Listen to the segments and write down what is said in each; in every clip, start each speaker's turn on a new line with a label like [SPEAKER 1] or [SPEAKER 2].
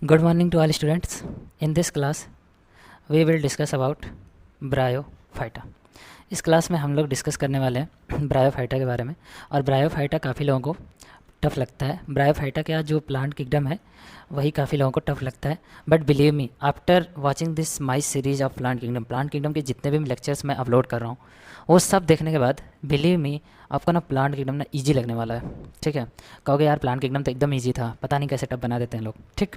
[SPEAKER 1] Good morning to all students. In this class, we will discuss about bryophyta. इस class में हम लोग discuss करने वाले हैं ब्रायोफाइटा के बारे में। और ब्रायोफाइटा काफ़ी लोगों को टफ़ लगता है। ब्रायोफाइटा का जो प्लांट किंगडम है वही काफ़ी लोगों को टफ़ लगता है। But believe me, after watching this my series of plant kingdom के जितने भी लेक्चर्स मैं अपलोड कर रहा हूँ वो सब देखने के बाद बिलीव मी आपको ना प्लांट किंगडम ना ईजी लगने वाला है। ठीक है, कहोगे यार प्लांट किंगडम तो एकदम ईजी था, पता नहीं कैसे टफ बना देते हैं लोग। ठीक,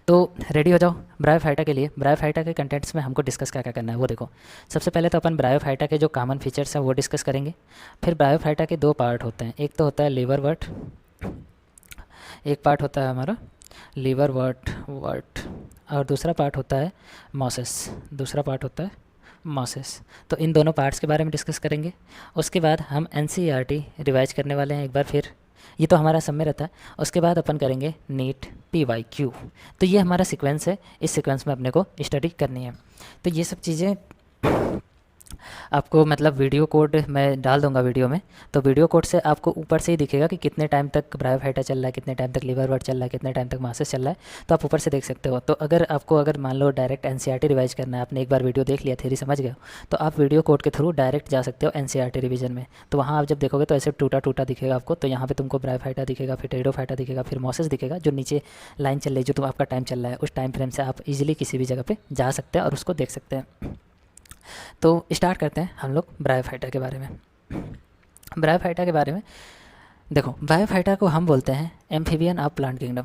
[SPEAKER 1] तो रेडी हो जाओ ब्रायोफाइटा के लिए। ब्रायोफाइटा के कंटेंट्स में हमको डिस्कस क्या क्या करना है वो देखो। सबसे पहले तो अपन ब्रायोफाइटा के जो कॉमन फीचर्स हैं वो डिस्कस करेंगे। फिर ब्रायोफाइटा के दो पार्ट होते हैं, एक तो होता है लीवर वर्ट, एक पार्ट होता है हमारा लीवर वर्ट और दूसरा पार्ट होता है मॉसेस। तो इन दोनों पार्ट्स के बारे में डिस्कस करेंगे। उसके बाद हम एनसीईआरटी रिवाइज करने वाले हैं एक बार फिर, ये तो हमारा सब में रहता है। उसके बाद अपन करेंगे नीट PYQ। तो ये हमारा सीक्वेंस है, इस सीक्वेंस में अपने को स्टडी करनी है। तो ये सब चीज़ें आपको मतलब वीडियो कोड मैं डाल दूंगा वीडियो में, तो वीडियो कोड से आपको ऊपर से ही दिखेगा कि कितने टाइम तक ब्रायोफाइटा चल रहा है, कितने टाइम तक लीवर वर्ट चल रहा है, कितने टाइम तक मासेस चल रहा है, तो आप ऊपर से देख सकते हो। तो अगर मान लो डायरेक्ट एनसीईआरटी रिवाइज करना है, आपने एक बार वीडियो देख लिया, थ्योरी समझ गए हो, तो आप वीडियो कोड के थ्रू डायरेक्ट जा सकते हो एनसीईआरटी रिवीजन में। तो वहाँ आप जब देखोगे तो ऐसे टूटा टूटा दिखेगा आपको। तो यहाँ पर तुमको ब्रायोफाइटा दिखेगा, फिर टेरिडोफाइटा दिखेगा, फिर मॉसेस दिखेगा, जो नीचे लाइन चल रही है, जो तुम आपका टाइम चल रहा है, उस टाइम फ्रेम से आप इजीली किसी भी जगह पे जा सकते हैं और उसको देख सकते हैं। तो स्टार्ट करते हैं हम लोग ब्रायोफाइटा के बारे में। ब्रायोफाइटा के बारे में देखो, ब्रायोफाइटा को हम बोलते हैं एम्फीबियन ऑफ प्लांट किंगडम।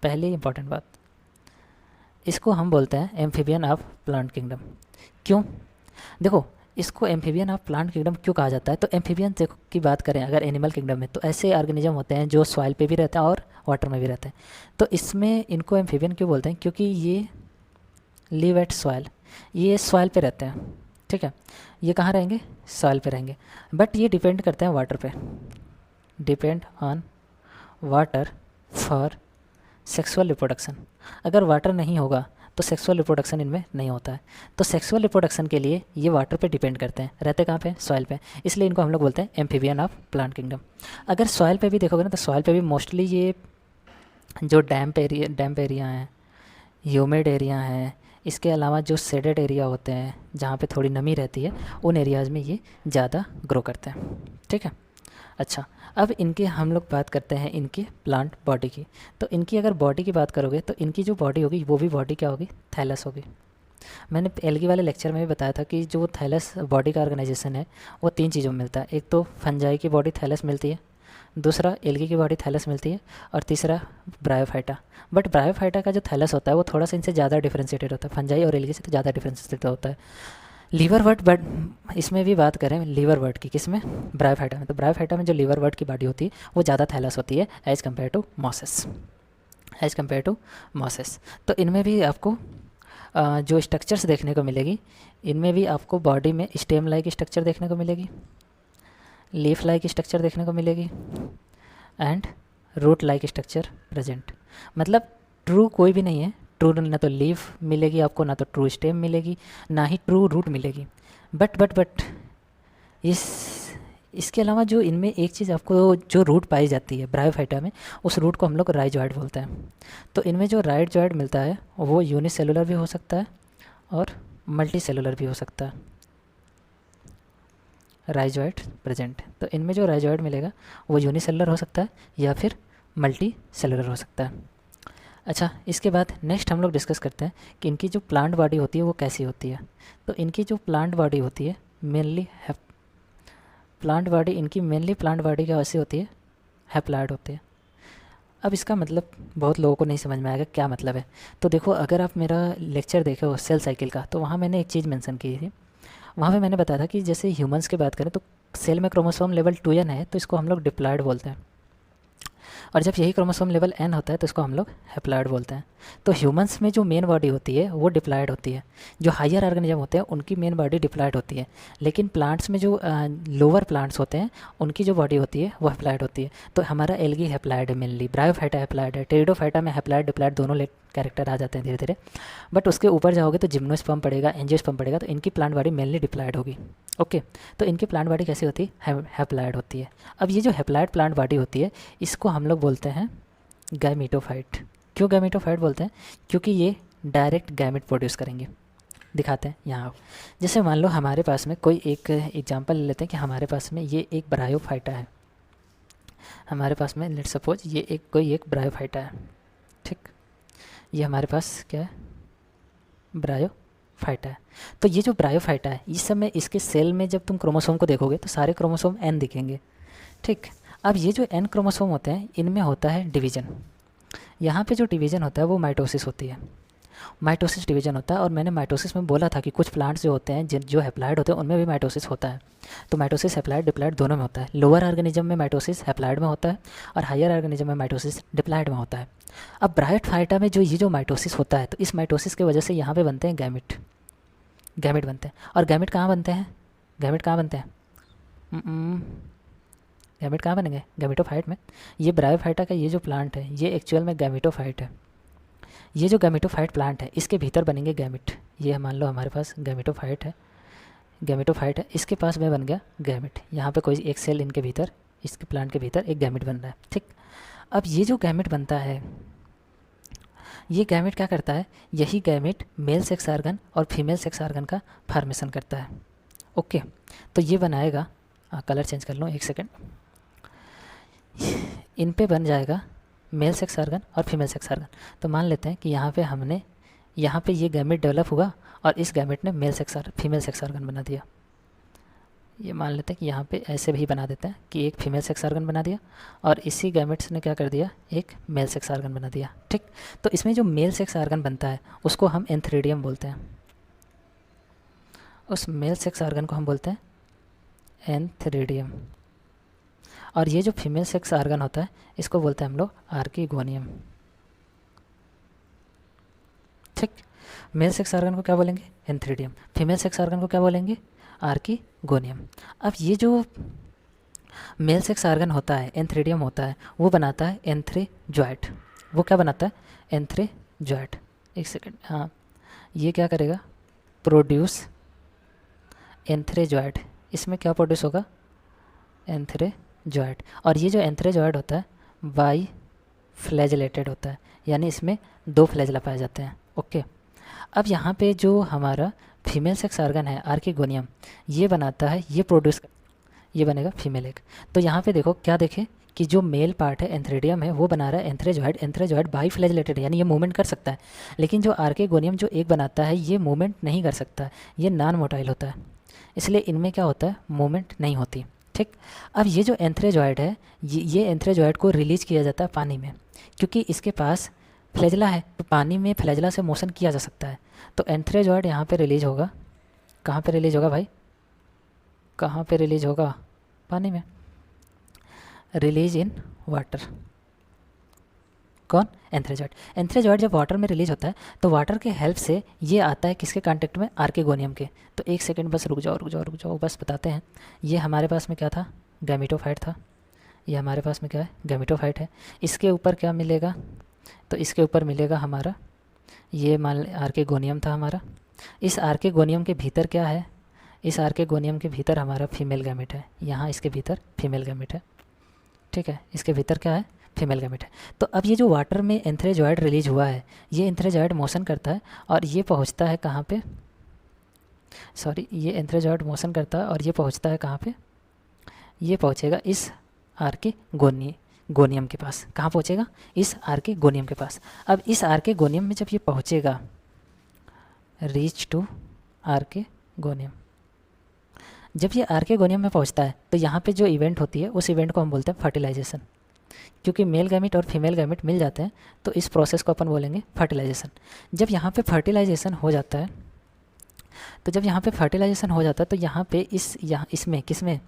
[SPEAKER 1] पहली इंपॉर्टेंट बात, इसको हम बोलते हैं एम्फीबियन ऑफ प्लांट किंगडम। क्यों? देखो, इसको एम्फीबियन ऑफ प्लांट किंगडम क्यों कहा जाता है? तो एम्फीबियन की बात करें अगर एनिमल किंगडम में, तो ऐसे ऑर्गेनिज्म होते हैं जो सॉइल पे भी रहते हैं और वाटर में भी रहते हैं। तो इसमें इनको एम्फीबियन क्यों बोलते हैं? क्योंकि ये लिव एट सॉइल, ये सॉइल पे रहते हैं। ठीक है, ये कहाँ रहेंगे? सॉइल पे रहेंगे। बट ये डिपेंड करते हैं वाटर पे, depend on water for sexual reproduction. अगर वाटर नहीं होगा तो सेक्सुअल रिप्रोडक्शन इनमें नहीं होता है। तो सेक्सुअल रिप्रोडक्शन के लिए ये वाटर पे डिपेंड करते हैं, रहते कहाँ पे? सॉइल पे। इसलिए इनको हम लोग बोलते हैं एम्फीबियन ऑफ प्लांट किंगडम। अगर सॉइल पे भी देखोगे ना, तो सॉइल पे भी मोस्टली ये जो डैम्प एरिया हैं, ह्यूमिड एरिया हैं, इसके अलावा जो सेडेड एरिया होते हैं जहाँ पे थोड़ी नमी रहती है, उन एरियाज़ में ये ज़्यादा ग्रो करते हैं। ठीक है, अच्छा, अब इनके हम लोग बात करते हैं इनके प्लांट बॉडी की। तो इनकी अगर बॉडी की बात करोगे तो इनकी जो बॉडी होगी वो भी बॉडी क्या होगी? थैलस होगी। मैंने एल्गी वाले लेक्चर में भी बताया था कि जो थैलस बॉडी का ऑर्गेनाइजेशन है वो 3 चीज़ों में मिलता है। एक तो फंजाई की बॉडी थैलस मिलती है, दूसरा एल्गी की बॉडी थैलस मिलती है, और तीसरा ब्रायोफाइटा। बट ब्रायोफाइटा का जो थैलस होता है वो थोड़ा सा इनसे ज़्यादा डिफ्रेंशिएटेड होता है, फंजाई और एल्गी से तो ज़्यादा डिफ्रेंशिएटेड होता है। लीवर वर्ट, बट इसमें भी बात करें लीवर वर्ट की, किसमें? ब्रायोफाइटा में। तो ब्रायोफाइटा में जो लीवर वर्ट की बॉडी होती है वो ज़्यादा थैलस होती है एज़ कम्पेयर टू मॉसेस। तो इनमें भी आपको जो स्ट्रक्चर्स देखने को मिलेगी, इनमें भी आपको बॉडी में स्टेम लाइक स्ट्रक्चर देखने को मिलेगी, लीफ लाइक स्ट्रक्चर देखने को मिलेगी, and root like structure present. मतलब ट्रू कोई भी नहीं है, ट्रू ना तो लीफ मिलेगी आपको, ना तो ट्रू स्टेम मिलेगी, ना ही ट्रू रूट मिलेगी। बट इसके अलावा जो इनमें एक चीज़ आपको जो रूट पाई जाती है ब्रायोफाइटा में, उस रूट को हम लोग राइजॉइड बोलते हैं। तो इनमें जो राइजॉइड मिलता है वो यूनिसेलुलर भी हो सकता है और मल्टी सेलुलर भी हो सकता है। राइजॉइड प्रेजेंट, तो इनमें जो राइजॉइड मिलेगा वो यूनिसेलुलर हो सकता है या फिर मल्टी सेलुलर हो सकता है। अच्छा, इसके बाद नेक्स्ट हम लोग डिस्कस करते हैं कि इनकी जो प्लांट बॉडी होती है वो कैसी होती है। तो इनकी जो प्लांट बॉडी होती है मेनली प्लांट बॉडी क्या वैसी होती है? हैप्लॉइड होती है। अब इसका मतलब बहुत लोगों को नहीं समझ में आएगा क्या मतलब है। तो देखो, अगर आप मेरा लेक्चर देखे हो सेल साइकिल का, तो वहाँ मैंने एक चीज़ मेंशन की थी। वहाँ पे मैंने बताया था कि जैसे ह्यूमंस की बात करें तो सेल में क्रोमोसोम लेवल 2n है, तो इसको हम लोग डिप्लॉयड बोलते हैं। और जब यही क्रोमोसोम लेवल n होता है तो इसको हम लोग हैप्लॉइड बोलते हैं। तो ह्यूमंस में जो मेन बॉडी होती है वो डिप्लॉयड होती है, जो हायर ऑर्गेनिज्म होते हैं उनकी मेन बॉडी डिप्लॉयड होती है। लेकिन प्लांट्स में जो लोअर प्लांट्स होते हैं उनकी जो बॉडी होती है वो हैप्लॉइड होती है। तो हमारा एल्गी हैप्लॉइड है मेनली, ब्रायोफाइटा हैप्लॉइड है, टेरिडोफाइटा में हैप्लॉइड डिप्लॉयड दोनों कैरेक्टर आ जाते हैं धीरे धीरे। बट उसके ऊपर जाओगे तो जिम्नोस्पर्म पड़ेगा, एंजियोस्पर्म पड़ेगा, तो इनकी प्लांट बॉडी मेनली डिप्लॉयड होगी। ओके, तो इनकी प्लांट बॉडी कैसी होती है? हैप्लॉइड होती है। अब ये जो हैप्लॉइड प्लांट बॉडी होती है इसको हम लोग बोलते हैं गैमीटोफाइट। क्यों गैमेटोफाइट बोलते हैं? क्योंकि ये डायरेक्ट गैमेट प्रोड्यूस करेंगे। दिखाते हैं यहाँ। जैसे मान लो हमारे पास में कोई एक एग्जांपल ले लेते हैं कि हमारे पास में ये एक ब्रायोफाइटा है। हमारे पास में लेट्स सपोज ये एक ब्रायोफाइटा है, ठीक। ये हमारे पास क्या है? ब्रायोफाइटा है। तो ये जो ब्रायोफाइटा है, इस समय इसके सेल में जब तुम क्रोमोसोम को देखोगे तो सारे क्रोमोसोम एन दिखेंगे, ठीक। अब ये जो एन क्रोमोसोम होते हैं इनमें होता है डिवीज़न। यहाँ पे जो डिवीज़न होता है वो माइटोसिस होती है। माइटोसिस डिवीजन होता है। और मैंने माइटोसिस में बोला था कि कुछ प्लांट्स जो होते हैं जो हैप्लॉइड होते हैं उनमें भी माइटोसिस होता है। तो माइटोसिस हैप्लॉइड डिप्लॉइड दोनों में होता है। लोअर ऑर्गेनिज्म में माइटोसिस हैप्लॉइड में होता है और हायर ऑर्गेनिज्म में माइटोसिस डिप्लॉइड में होता है। अब ब्रायोफाइटा में जो ये जो माइटोसिस होता है, तो इस माइटोसिस की वजह से यहाँ पे बनते हैं गैमेट। गैमेट बनते हैं। और गैमेट कहाँ बनते हैं? गैमेट कहाँ बनते हैं? गैमेट कहाँ बनेंगे? गैमेटोफाइट में। ये ब्रायोफाइटा का ये जो प्लांट है ये एक्चुअल में गैमेटोफाइट है। ये जो गैमेटोफाइट प्लांट है इसके भीतर बनेंगे गैमेट। ये मान लो हमारे पास गैमेटोफाइट है, इसके पास में बन गया गैमेट। यहाँ पे कोई एक सेल इनके भीतर, इसके प्लांट के भीतर एक गैमेट बन रहा है, ठीक। अब ये जो गैमेट बनता है, ये गैमेट क्या करता है? यही गैमेट मेल सेक्स आर्गन और फीमेल सेक्स आर्गन का फॉर्मेशन करता है। ओके, तो ये बनाएगा, कलर चेंज कर लो एक सेकेंड। इन पे बन जाएगा मेल सेक्स आर्गन और फीमेल सेक्स आर्गन। तो मान लेते हैं कि यहाँ पे ये गैमेट डेवलप हुआ और इस गैमेट ने फीमेल सेक्स आर्गन बना दिया। ये मान लेते हैं कि यहाँ पे ऐसे भी बना देते हैं कि एक फीमेल सेक्स आर्गन बना दिया और इसी गैमेट्स ने क्या कर दिया? एक मेल सेक्स आर्गन बना दिया, ठीक। तो इसमें जो मेल सेक्स आर्गन बनता है उसको हम एंथ्रेडियम बोलते हैं। उस मेल सेक्स आर्गन को हम बोलते हैं एंथ्रेडियम। और ये जो फीमेल सेक्स आर्गन होता है इसको बोलते हैं हम लोग आर्किगोनियम, ठीक। मेल सेक्स आर्गन को क्या बोलेंगे? एंथ्रेडियम। फीमेल सेक्स आर्गन को क्या बोलेंगे? आर्किगोनियम। अब ये जो मेल सेक्स आर्गन होता है, एंथ्रेडियम होता है, वो बनाता है एंथ्रेजॉइड। वो क्या बनाता है? एंथ्रेजॉइड। एक सेकेंड, हाँ, ये क्या करेगा? प्रोड्यूस एंथ्रेजॉइड। इसमें क्या प्रोड्यूस होगा? एंथ्रेजॉइड। और ये जो एंथ्रेजॉइड होता है बाई फ्लैजलेटेड होता है, यानी इसमें 2 फ्लैजला पाए जाते हैं। ओके, अब यहाँ पे जो हमारा फीमेल सेक्स आर्गन है आर्किगोनियम, ये बनाता है, ये बनेगा फीमेल एग। तो यहाँ पे देखो, क्या देखें कि जो मेल पार्ट है एंथ्रेडियम है वो बना रहा है एंथ्रेजॉइड। एंथ्रेजॉइड बाई फ्लैजलेटेड यानी ये मूवमेंट कर सकता है, लेकिन जो आर्किगोनियम जो एग बनाता है ये मूवमेंट नहीं कर सकता, ये नॉन मोटाइल होता है, इसलिए इनमें क्या होता है? मूवमेंट नहीं होती, ठीक। अब ये जो एंथ्रेजॉइड है ये एंथ्रेजॉइड को रिलीज किया जाता है पानी में, क्योंकि इसके पास फ्लैजला है, तो पानी में फ्लैजला से मोशन किया जा सकता है। तो एंथ्रेजॉइड यहाँ पे रिलीज होगा। कहाँ पे रिलीज होगा भाई? कहाँ पे रिलीज होगा? पानी में। Release in water. कौन? एंथ्रेजॉइड। एंथ्रेजॉइड जब वाटर में रिलीज होता है तो वाटर के हेल्प से ये आता है किसके कांटेक्ट में? आर्किगोनियम के। तो एक सेकंड बस रुक जाओ, बस बताते हैं। ये हमारे पास में क्या था? गैमेटोफाइट था। ये हमारे पास में क्या है? गैमेटोफाइट है। इसके ऊपर क्या मिलेगा? तो इसके ऊपर मिलेगा हमारा, ये मान आर्किगोनियम था हमारा। इस आर्किगोनियम के भीतर क्या है? इस आर्किगोनियम के भीतर हमारा फीमेल गैमेट है। यहाँ इसके भीतर फीमेल गैमेट है, ठीक है। इसके भीतर क्या है? फीमेल गैमेट है। तो अब ये जो वाटर में एंथ्रेजॉइड रिलीज हुआ है, ये एंथ्रेजॉइड मोशन करता है और ये पहुँचता है कहाँ पे? सॉरी, ये एंथ्रेजॉइड मोशन करता है और ये पहुँचता है कहाँ पे? ये पहुँचेगा इस आर्किगोनियम के पास। कहाँ पहुँचेगा? इस आर्किगोनियम के पास। अब इस आर्किगोनियम में जब ये पहुँचेगा, रीच टू आर्किगोनियम, जब ये आर्किगोनियम में पहुँचता है तो यहाँ पे जो इवेंट होती है उस इवेंट को हम बोलते हैं फर्टिलाइजेशन। क्योंकि मेल गैमेट और फीमेल गैमेट मिल जाते हैं तो इस प्रोसेस को अपन बोलेंगे फर्टिलाइजेशन। जब यहाँ पे फर्टिलाइजेशन हो जाता है, तो यहाँ पे इसमें किसमें?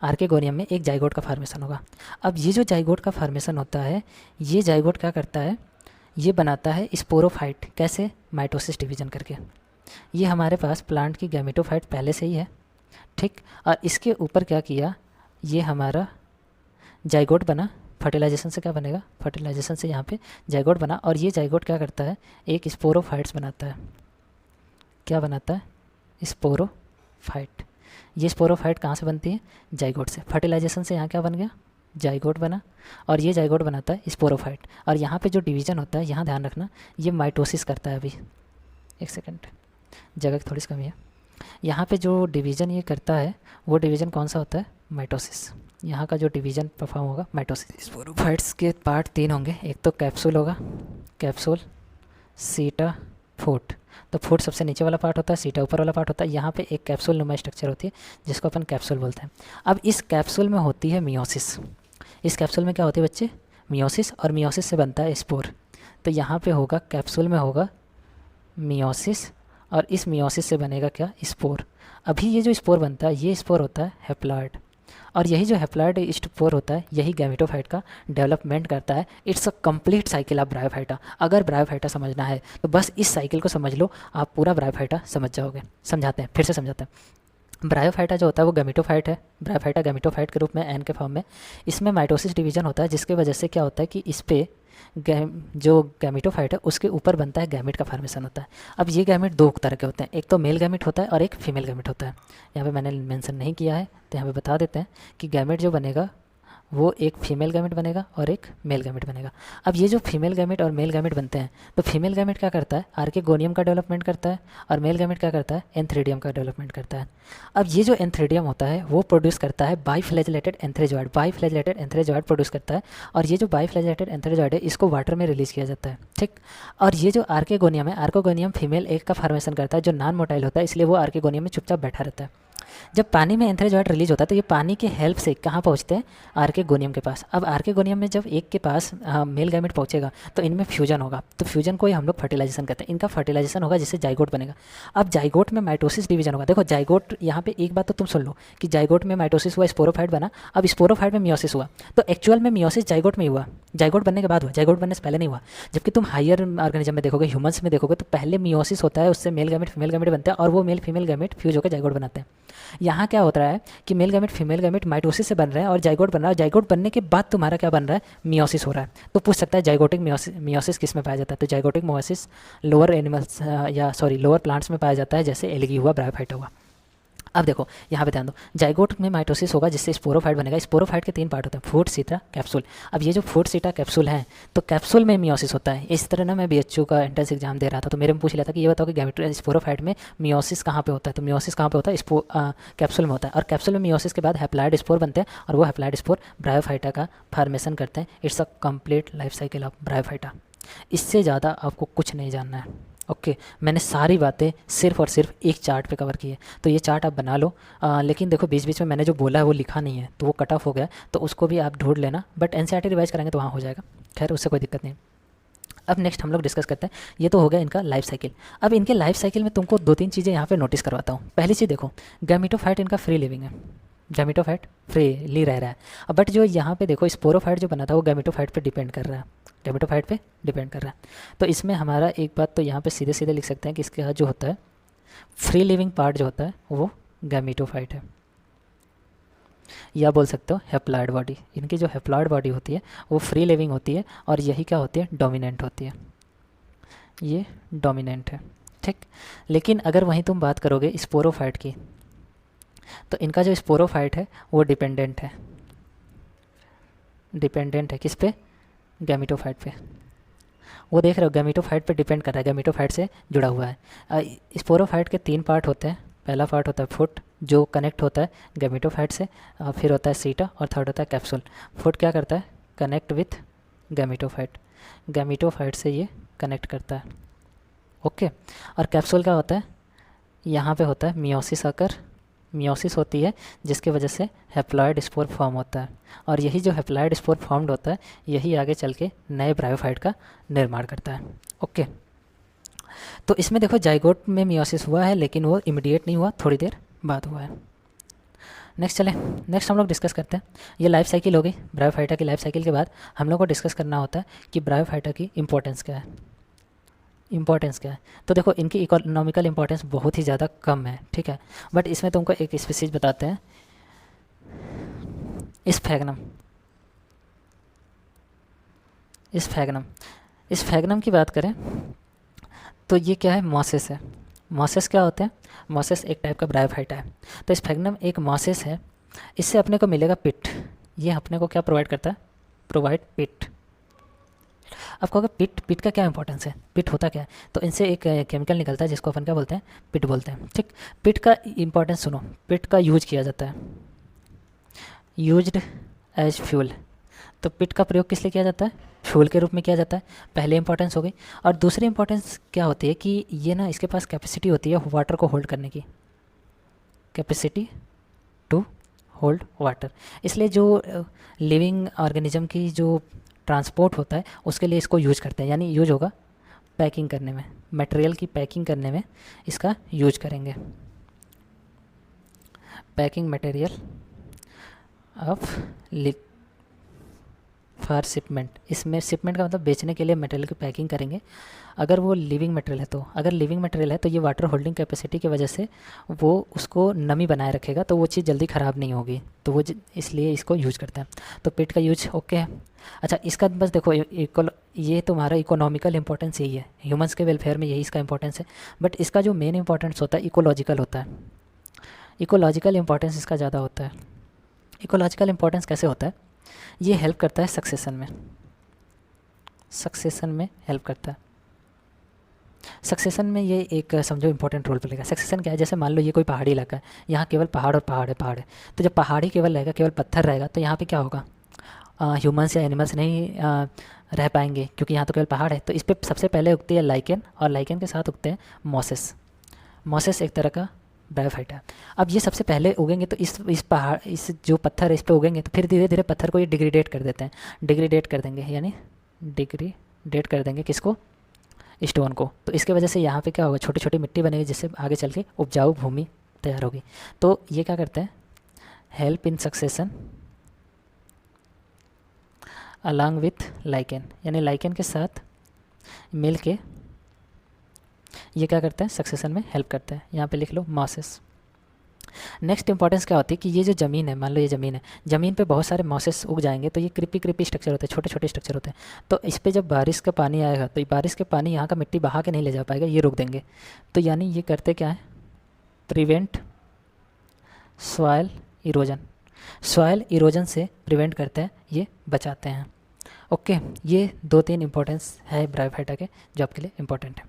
[SPEAKER 1] आर्किगोनियम में एक जाइगोट का फॉर्मेशन होगा। अब ये जो जाइगोट का फॉर्मेशन होता है, ये जाइगोट क्या करता है? ये बनाता है स्पोरोफाइट। कैसे? माइटोसिस डिवीजन करके। ये हमारे पास प्लांट की गैमेटोफाइट पहले से ही है, ठीक। और इसके ऊपर क्या किया? ये हमारा जाइगोट बना। फर्टिलाइजेशन से क्या बनेगा? फर्टिलाइजेशन से यहाँ पे जाइगोट बना और ये जाइगोट क्या करता है? एक स्पोरोफाइट्स बनाता है। क्या बनाता है? स्पोरोफाइट। ये स्पोरोफाइट कहाँ से बनती है? जाइगोट से। फर्टिलाइजेशन से यहाँ क्या बन गया? जाइगोट बना, और ये जाइगोट बनाता है स्पोरोफाइट। और यहाँ पे जो डिवीज़न होता है, यहाँ ध्यान रखना, ये माइटोसिस करता है। अभी एक सेकंड, जगह की थोड़ी सी कमी है। यहाँ पे जो डिवीज़न ये करता है वो डिवीज़न कौन सा होता है? माइटोसिस। यहाँ का जो डिवीज़न परफॉर्म होगा माइटोसिस। स्पोरोफाइट्स के पार्ट 3 होंगे, एक तो कैप्सूल होगा, कैप्सूल, सीटा, फूट। तो फूट सबसे नीचे वाला पार्ट होता है, सीटा ऊपर वाला पार्ट होता है। यहाँ पे एक कैप्सूल नुमा स्ट्रक्चर होती है जिसको अपन कैप्सूल बोलते हैं। अब इस कैप्सूल में होती है मियोसिस। इस कैप्सूल में क्या होती है बच्चे? मियोसिस, और मियोसिस से बनता है स्पोर। तो यहाँ पे होगा, कैप्सूल में होगा मियोसिस, और इस मियोसिस से बनेगा क्या? स्पोर। अभी ये जो स्पोर बनता है, ये स्पोर होता है हैप्लॉइड, और यही जो हैप्लॉइड स्पोर होता है यही गैमेटोफाइट का डेवलपमेंट करता है। It's a complete cycle of bryophyta. अगर ब्रायोफाइटा समझना है तो बस इस साइकिल को समझ लो, आप पूरा ब्रायोफाइटा समझ जाओगे। समझाते हैं, फिर से समझाते हैं। ब्रायोफाइटा जो होता है वो गैमेटोफाइट है। ब्रायोफाइटा गैमेटोफाइट के रूप में एन के फॉर्म में। इसमें माइटोसिस डिवीजन होता है, जिसकी वजह से क्या होता है कि इस पे जो गैमेटोफाइट है उसके ऊपर बनता है गैमेट का फॉर्मेशन होता है। अब ये गैमेट दो तरह के होते हैं, एक तो मेल गैमेट होता है और एक फीमेल गैमेट होता है। यहाँ पे मैंने मेंशन नहीं किया है तो यहाँ पे बता देते हैं कि गैमेट जो बनेगा वो एक फीमेल गैमेट बनेगा और एक मेल गैमेट बनेगा। अब ये जो फीमेल गैमेट और मेल गैमेट बनते हैं, तो फीमेल गैमेट क्या करता है? आर्किगोनियम का डेवलपमेंट करता है, और मेल गैमेट क्या करता है? एंथ्रेडियम का डेवलपमेंट करता है। अब ये जो एंथ्रेडियम होता है वो प्रोड्यूस करता है बाइफ्लैजेलेटेड एंथ्रेजॉइड। बाइफ्लैजेलेटेड एंथ्रेजॉइड प्रोड्यूस करता है, और ये जो बाइफ्लैजेलेटेड एंथ्रेजॉइड है इसको वाटर में रिलीज किया जाता है, ठीक। और ये जो आर्किगोनियम है, आर्किगोनियम फीमेल एक का फॉर्मेशन करता है जो नॉन मोटाइल होता है, इसलिए वो आर्किगोनियम में चुपचाप बैठा रहता है। जब पानी में एंथ्रेजॉइड रिलीज होता है तो ये पानी के हेल्प से कहाँ पहुँचते हैं? आर्किगोनियम के पास। अब आर्किगोनियम में जब एक के पास मेल गैमेट पहुँचेगा तो इनमें फ्यूजन होगा, तो फ्यूजन को ही हम लोग फर्टिलाइजेशन कहते हैं। इनका फर्टिलाइजेशन होगा जिससे जाइगोट बनेगा। अब जाइगोट में माइटोसिस डिवीजन होगा। देखो जाइगोट, यहाँ पे एक बात तो तुम सुन लो कि जाइगोट में माइटोसिस हुआ, स्पोरोफाइट बना। अब स्पोरोफाइट में मियोसिस हुआ, तो एक्चुअल में मियोसिस जाइगोट में ही हुआ, जाइगोट बनने के बाद हुआ, जाइगोट बनने से पहले नहीं हुआ। जबकि तुम हायर ऑर्गेनिज्म में देखोगे, ह्यूमंस में देखोगे, तो पहले मियोसिस होता है, उससे मेल गैमेट फीमेल गैमेट बनता है, और वो मेल फीमेल गैमेट फ्यूज होकर जाइगोट बनाते हैं। यहाँ क्या होता है कि male gamete female gamete mitosis से बन रहा है और जाइगोट बन रहा है। जाइगोट बनने के बाद तुम्हारा क्या बन रहा है? मियोसिस हो रहा है। तो पूछ सकता है जाइगोटिक मियोसिस किस में पाया जाता है? तो zygotic meiosis lower animals lower plants में पाया जाता है, जैसे एल्गी हुआ, ब्रायोफाइटा हुआ। अब देखो यहाँ पे ध्यान दो, जाइगोट में माइटोसिस होगा जिससे स्पोरोफाइट बनेगा। स्पोरोफाइट के 3 पार्ट होते हैं, फूट, सीटा, कैप्सूल। अब ये जो फूट, सीटा, कैप्सूल है, तो कैप्सूल में मियोसिस होता है। इस तरह ना मैं बीएचयू का एंट्रेंस एग्जाम दे रहा था तो मेरे में पूछ लिया था कि ये बताओ कि स्पोरोफाइट में मियोसिस कहाँ पे होता है? तो मियोसिस कहाँ पे होता है? कैप्सूल में होता है। और कैप्सूल में मियोसिस के बाद हैप्लॉइड स्पोर बनते हैं, और वो हैप्लॉइड स्पोर ब्रायोफाइटा का फॉर्मेशन करते हैं। It's a complete life cycle of bryophyta. इससे ज़्यादा आपको कुछ नहीं जानना है। ओके मैंने सारी बातें सिर्फ और सिर्फ एक चार्ट पे कवर की है, तो ये चार्ट आप बना लो। लेकिन देखो बीच बीच में मैंने जो बोला है वो लिखा नहीं है, तो वो कट ऑफ हो गया, तो उसको भी आप ढूंढ लेना। बट एनसीईआरटी रिवाइज करेंगे तो वहाँ हो जाएगा, खैर उससे कोई दिक्कत नहीं। अब नेक्स्ट हम लोग डिस्कस करते हैं, ये तो हो गया इनका लाइफ साइकिल। अब इनके लाइफ साइकिल में तुमको 2-3 चीज़ें यहाँ पे नोटिस करवाता हूँ। पहली चीज़ देखो, गैमेटोफाइट इनका फ्री लिविंग है, गैमेटोफाइट फ्रीली रह रहा है। अब बट जो यहाँ पे देखो स्पोरोफाइट जो बना था वो गैमेटोफाइट पे डिपेंड कर रहा है, गैमेटोफाइट पे डिपेंड कर रहा है। तो इसमें हमारा एक बात तो यहाँ पे सीधे सीधे लिख सकते हैं कि इसका जो होता है फ्री लिविंग पार्ट जो होता है वो गैमेटोफाइट है, या बोल सकते हो हैप्लॉइड बॉडी। इनकी जो हैप्लॉइड बॉडी होती है वो फ्री लिविंग होती है, और यही क्या होती है? डोमिनेंट होती है, ये डोमिनेंट है, ठीक। लेकिन अगर वहीं तुम बात करोगे स्पोरोफाइट की, तो इनका जो स्पोरोफाइट है वो डिपेंडेंट है। डिपेंडेंट है किस पे? गैमेटोफाइट पे। वो देख रहे हो गैमेटोफाइट पे डिपेंड कर रहा है, गैमेटोफाइट से जुड़ा हुआ है। स्पोरोफाइट के 3 पार्ट होते हैं। पहला पार्ट होता है फुट जो कनेक्ट होता है गैमेटोफाइट से, फिर होता है सीटा, और थर्ड होता है कैप्सूल। फुट क्या करता है? कनेक्ट विथ गैमेटोफाइट, गैमेटोफाइट से ये कनेक्ट करता है, ओके। और कैप्सूल क्या होता है? यहाँ पे होता है मियोसिस आकर, मियोसिस होती है जिसकी वजह से हैप्लॉइड स्पोर फॉर्म होता है, और यही जो हैप्लॉइड स्पोर फॉर्म्ड होता है यही आगे चल के नए ब्रायोफाइट का निर्माण करता है, ओके। तो इसमें देखो जाइगोट में मियोसिस हुआ है लेकिन वो इमीडिएट नहीं हुआ, थोड़ी देर बाद हुआ है। नेक्स्ट चले, नेक्स्ट हम लोग डिस्कस करते हैं। ये लाइफ साइकिल हो गई ब्रायोफाइटा की। लाइफ साइकिल के बाद हम लोग को डिस्कस करना होता है कि ब्रायोफाइटा की इंपॉर्टेंस क्या है, इंपॉर्टेंस क्या है। तो देखो इनकी इकोनॉमिकल इंपॉर्टेंस बहुत ही ज़्यादा कम है, ठीक है। बट इसमें तुमको एक स्पीसीज बताते हैं, स्फैग्नम। इस फैगनम की बात करें तो ये क्या है? मॉसेस है। मॉसेस क्या होते हैं? मॉसेस एक टाइप का ब्रायोफाइटा है। तो स्फैग्नम एक मॉसेस है, इससे अपने को मिलेगा पिट। ये अपने को क्या प्रोवाइड करता है, प्रोवाइड पिट। अब कहोगे पिट, पिट का क्या इंपॉर्टेंस है, पिट होता क्या है, तो इनसे एक केमिकल निकलता है जिसको अपन क्या बोलते हैं, पिट बोलते हैं। ठीक, पिट का इंपॉर्टेंस सुनो, पिट का यूज किया जाता है, यूज्ड एज फ्यूल। तो पिट का प्रयोग किस लिए किया जाता है, फ्यूल के रूप में किया जाता है, पहले इंपॉर्टेंस हो गई। और दूसरी इंपॉर्टेंस क्या होती है कि ये ना इसके पास कैपेसिटी होती है वाटर को होल्ड करने की, कैपेसिटी टू होल्ड वाटर। इसलिए जो लिविंग ऑर्गेनिज्म की जो ट्रांसपोर्ट होता है उसके लिए इसको यूज करते हैं, यानी यूज होगा पैकिंग करने में, मटेरियल की पैकिंग करने में इसका यूज करेंगे, packing material of for shipment. इसमें शिपमेंट का मतलब बेचने के लिए मटेरियल की पैकिंग करेंगे। अगर वो लिविंग मटेरियल है तो, अगर लिविंग मटेरियल है तो ये वाटर होल्डिंग कैपेसिटी की वजह से वो उसको नमी बनाए रखेगा, तो वो चीज़ जल्दी ख़राब नहीं होगी, तो वो इसलिए इसको यूज करते हैं। तो पिट का यूज ओके है। अच्छा, इसका बस देखो ये तुम्हारा इकोनॉमिकल इंपॉर्टेंस यही है, ह्यूमंस के वेलफेयर में यही इसका इंपॉर्टेंस है। बट इसका जो मेन इंपॉर्टेंस होता है इकोलॉजिकल होता है, इकोलॉजिकल इंपॉर्टेंस इसका ज़्यादा होता है। इकोलॉजिकल इंपॉर्टेंस कैसे होता है, ये हेल्प करता है सक्सेशन में, सक्सेशन में हेल्प करता है। सक्सेशन में ये एक समझो इंपॉर्टेंट रोल प्ले करेगा। सक्सेशन क्या है, जैसे मान लो ये कोई पहाड़ी इलाका है, यहाँ केवल पहाड़ और पहाड़ है, पहाड़ है, तो जब पहाड़ी केवल रहेगा, केवल पत्थर रहेगा, तो यहाँ पे क्या होगा, ह्यूमंस या एनिमल्स नहीं रह पाएंगे, क्योंकि यहाँ तो केवल पहाड़ है। तो इस पर सबसे पहले उगती है लाइकेन, और लाइकेन के साथ उगते हैं मॉसेस। मॉसेस एक तरह का ब्रायोफाइटा है। अब ये सबसे पहले उगेंगे तो इस पहाड़, इस जो पत्थर है इस पर उगेंगे, तो फिर धीरे धीरे पत्थर को ये डिग्रेडेट कर देते हैं, डिग्रेडेट कर देंगे, यानी डिग्रेडेट कर देंगे किसको, स्टोन को। तो इसके वजह से यहाँ पे क्या होगा, छोटी छोटी मिट्टी बनेगी, जिससे आगे चल के उपजाऊ भूमि तैयार होगी। तो ये क्या करते हैं, help in succession along with lichen, यानी लाइकेन के साथ मिल के ये क्या करते हैं, सक्सेशन में हेल्प करते हैं। यहाँ पे लिख लो मॉसेस। नेक्स्ट इंपॉर्टेंस क्या होती है कि ये जो ज़मीन है, मान लो ये ज़मीन है, ज़मीन पे बहुत सारे मॉसेस उग जाएंगे, तो ये क्रिपी क्रिपी स्ट्रक्चर होते हैं, छोटे छोटे स्ट्रक्चर होते हैं। तो इस पर जब बारिश का पानी आएगा, तो बारिश के पानी यहाँ का मिट्टी बहा के नहीं ले जा पाएगा, ये रोक देंगे। तो यानी ये करते क्या है, prevent soil erosion, soil erosion से प्रिवेंट करते हैं, ये बचाते हैं। ओके, ये 2-3 इंपॉर्टेंस है ब्रायोफाइटा के जो आपके लिए इंपॉर्टेंट है।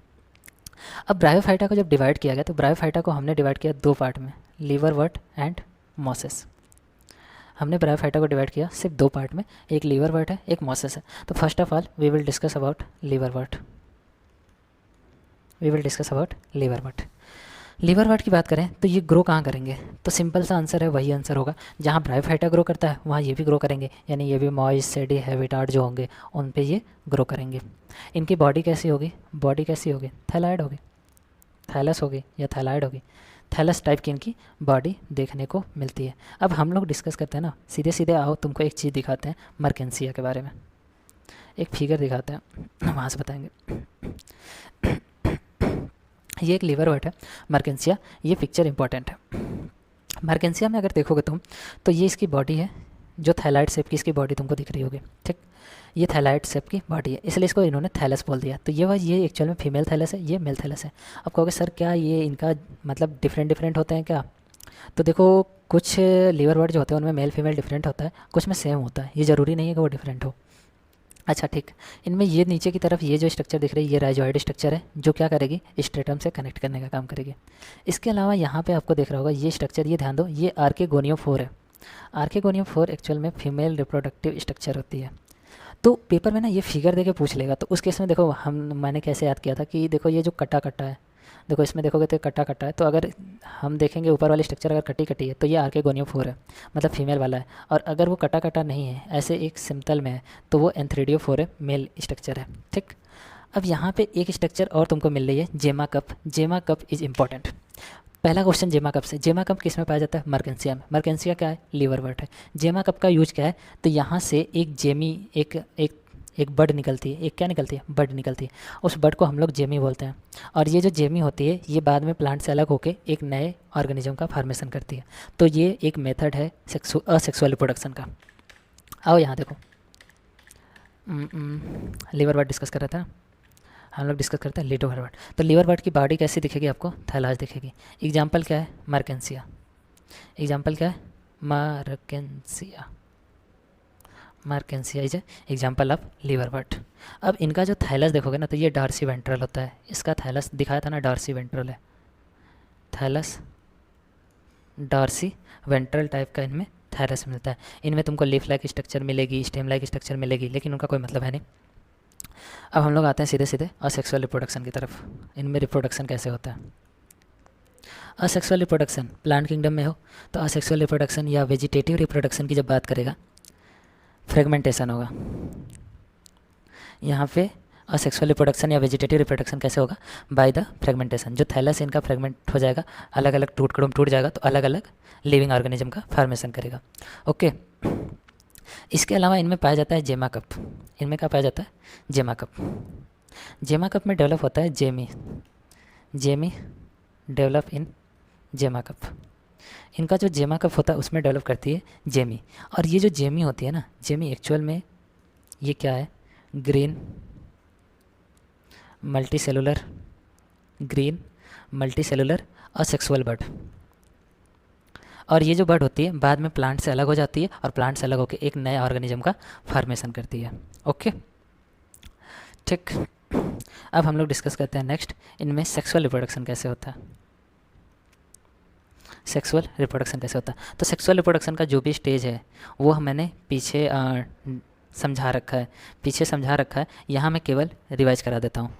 [SPEAKER 1] अब ब्रायोफाइटा को जब डिवाइड किया गया, तो ब्रायोफाइटा को हमने डिवाइड किया 2 पार्ट में, लीवरवर्ट एंड मॉसेस। हमने ब्रायोफाइटा को डिवाइड किया सिर्फ 2 पार्ट में, एक लीवरवर्ट है, एक मॉसेस है। तो first of all we will discuss about liverwort, we will discuss about liverwort. Liverwort की बात करें तो ये ग्रो कहाँ करेंगे, तो सिंपल सा आंसर है, वही आंसर होगा जहाँ ब्रायोफाइटा ग्रो करता है वहाँ ये भी ग्रो करेंगे, यानी ये भी मॉइस्ट सैडी हैबिटाट जो होंगे उन पे ये ग्रो करेंगे। इनकी बॉडी कैसी होगी, बॉडी कैसी होगी, थैलाइड होगी, थैलस होगी या थैलाइड होगी, थैलस टाइप की इनकी बॉडी देखने को मिलती है। अब हम लोग डिस्कस करते हैं ना, सीधे सीधे आओ तुमको एक चीज़ दिखाते हैं मर्केंसिया के बारे में, एक फिगर दिखाते हैं, वहाँ से बताएंगे। ये एक लीवरवर्ट है मर्केंसिया, ये पिक्चर इंपॉर्टेंट है। मर्केंसिया में अगर देखोगे तुम तो ये इसकी बॉडी है, जो थैलाइड शेप की इसकी बॉडी तुमको दिख रही होगी, ठीक, ये थैलाइड शेप की बॉडी है, इसलिए इसको इन्होंने थैलस बोल दिया। तो ये एक्चुअल में फीमेल थैलस है, ये मेल थैलस है। अब कहोगे सर क्या ये इनका मतलब डिफरेंट होते हैं क्या, तो देखो कुछ लीवरवर्ट जो होते हैं उनमें मेल फीमेल डिफरेंट होता है, कुछ में सेम होता है, ये ज़रूरी नहीं है कि वो डिफरेंट हो। अच्छा ठीक, इनमें ये नीचे की तरफ ये जो स्ट्रक्चर दिख रही है, ये राइजोइड स्ट्रक्चर है, जो क्या करेगी, स्ट्रेटम से कनेक्ट करने का काम करेगी। इसके अलावा यहाँ पे आपको दिख रहा होगा ये स्ट्रक्चर, ये ध्यान दो, ये आर्केगोनियोफोर है। आर्केगोनियोफोर एक्चुअल में फीमेल रिप्रोडक्टिव स्ट्रक्चर होती है। तो पेपर में ना ये फिगर देके पूछ लेगा, तो उस केस में देखो मैंने कैसे याद किया था कि देखो ये जो कटा कटा है, देखो इसमें देखोगे तो कटा कटा है, तो अगर हम देखेंगे ऊपर वाली स्ट्रक्चर अगर कटी कटी है तो ये आर्केगोनियोफोर है, मतलब फीमेल वाला है। और अगर वो कटा कटा नहीं है, ऐसे एक सिम्पल में है, तो वो एंथ्रेडियोफोर है, मेल स्ट्रक्चर है, ठीक। अब यहाँ पे एक स्ट्रक्चर और तुमको मिल रही है, जेमा कप। जेमा कप इज़ इम्पॉर्टेंट। पहला क्वेश्चन जेमा कप से, जेमा कप किस में पाया जाता है, मर्केंसिया में। मर्केंसिया क्या है, लीवरवर्ट है। जेमा कप का यूज क्या है, तो यहाँ से एक जेमी एक बड निकलती है, एक क्या निकलती है, बड निकलती है, उस बड को हम लोग जेमी बोलते हैं। और ये जो जेमी होती है ये बाद में प्लांट से अलग होकर एक नए ऑर्गेनिज्म का फॉर्मेशन करती है। तो ये एक मेथड है असेक्सुअल रिप्रोडक्शन का। आओ यहाँ देखो, लीवरवर्ट डिस्कस कर रहा था, हम लोग डिस्कस करते हैं लीवरवर्ट। तो लीवरवर्ट की बॉडी कैसी दिखेगी आपको, थैलास दिखेगी। एग्जाम्पल क्या है, मर्केंसिया। एग्जाम्पल क्या है, Marchantia. Marchantia is example of liverwort. अब इनका जो थैलस देखोगे ना, तो ये डॉर्सी वेंट्रल होता है, इसका थैलस दिखाया था ना, डॉर्सी वेंट्रल है, थैलस डॉर्सी वेंट्रल टाइप का इनमें थैलस मिलता है। इनमें तुमको लीफ लाइक स्ट्रक्चर मिलेगी, स्टेम लाइक स्ट्रक्चर मिलेगी, लेकिन उनका कोई मतलब है नहीं। अब हम लोग आते हैं सीधे सीधे असेक्सुअल रिप्रोडक्शन की तरफ। इनमें रिप्रोडक्शन कैसे होता है? असेक्सुअल रिप्रोडक्शन प्लांट किंगडम में हो तो असेक्सुअल रिप्रोडक्शन या वेजिटेटिव रिप्रोडक्शन की जब बात करेगा, फ्रेगमेंटेशन होगा। यहाँ पे असेक्सुअल रिप्रोडक्शन या वेजिटेटिव रिप्रोडक्शन कैसे होगा? By the fragmentation. जो थैलस इनका फ्रेगमेंट हो जाएगा, अलग अलग टूट जाएगा, तो अलग अलग लिविंग ऑर्गेनिज्म का फॉर्मेशन करेगा। ओके, इसके अलावा इनमें पाया जाता है जेमा कप। इनमें क्या पाया जाता है? जेमा कप। जेमा कप में डेवलप होता है जेमी, जेमी डेवलप इन जेमा कप। इनका जो जेमा कप होता है उसमें डेवलप करती है जेमी। और ये जो जेमी होती है ना, जेमी एक्चुअल में ये क्या है? Green multicellular asexual bird. और ये जो बर्ड होती है बाद में प्लांट से अलग हो जाती है, और प्लांट से अलग होकर एक नए ऑर्गेनिज्म का फॉर्मेशन करती है। ओके, ठीक। अब हम लोग डिस्कस करते हैं नेक्स्ट, इनमें सेक्सुअल रिप्रोडक्शन कैसे होता है। सेक्सुअल रिप्रोडक्शन कैसे होता है? तो सेक्सुअल रिप्रोडक्शन का जो भी स्टेज है वो मैंने पीछे समझा रखा है। यहाँ मैं केवल रिवाइज करा देता हूँ।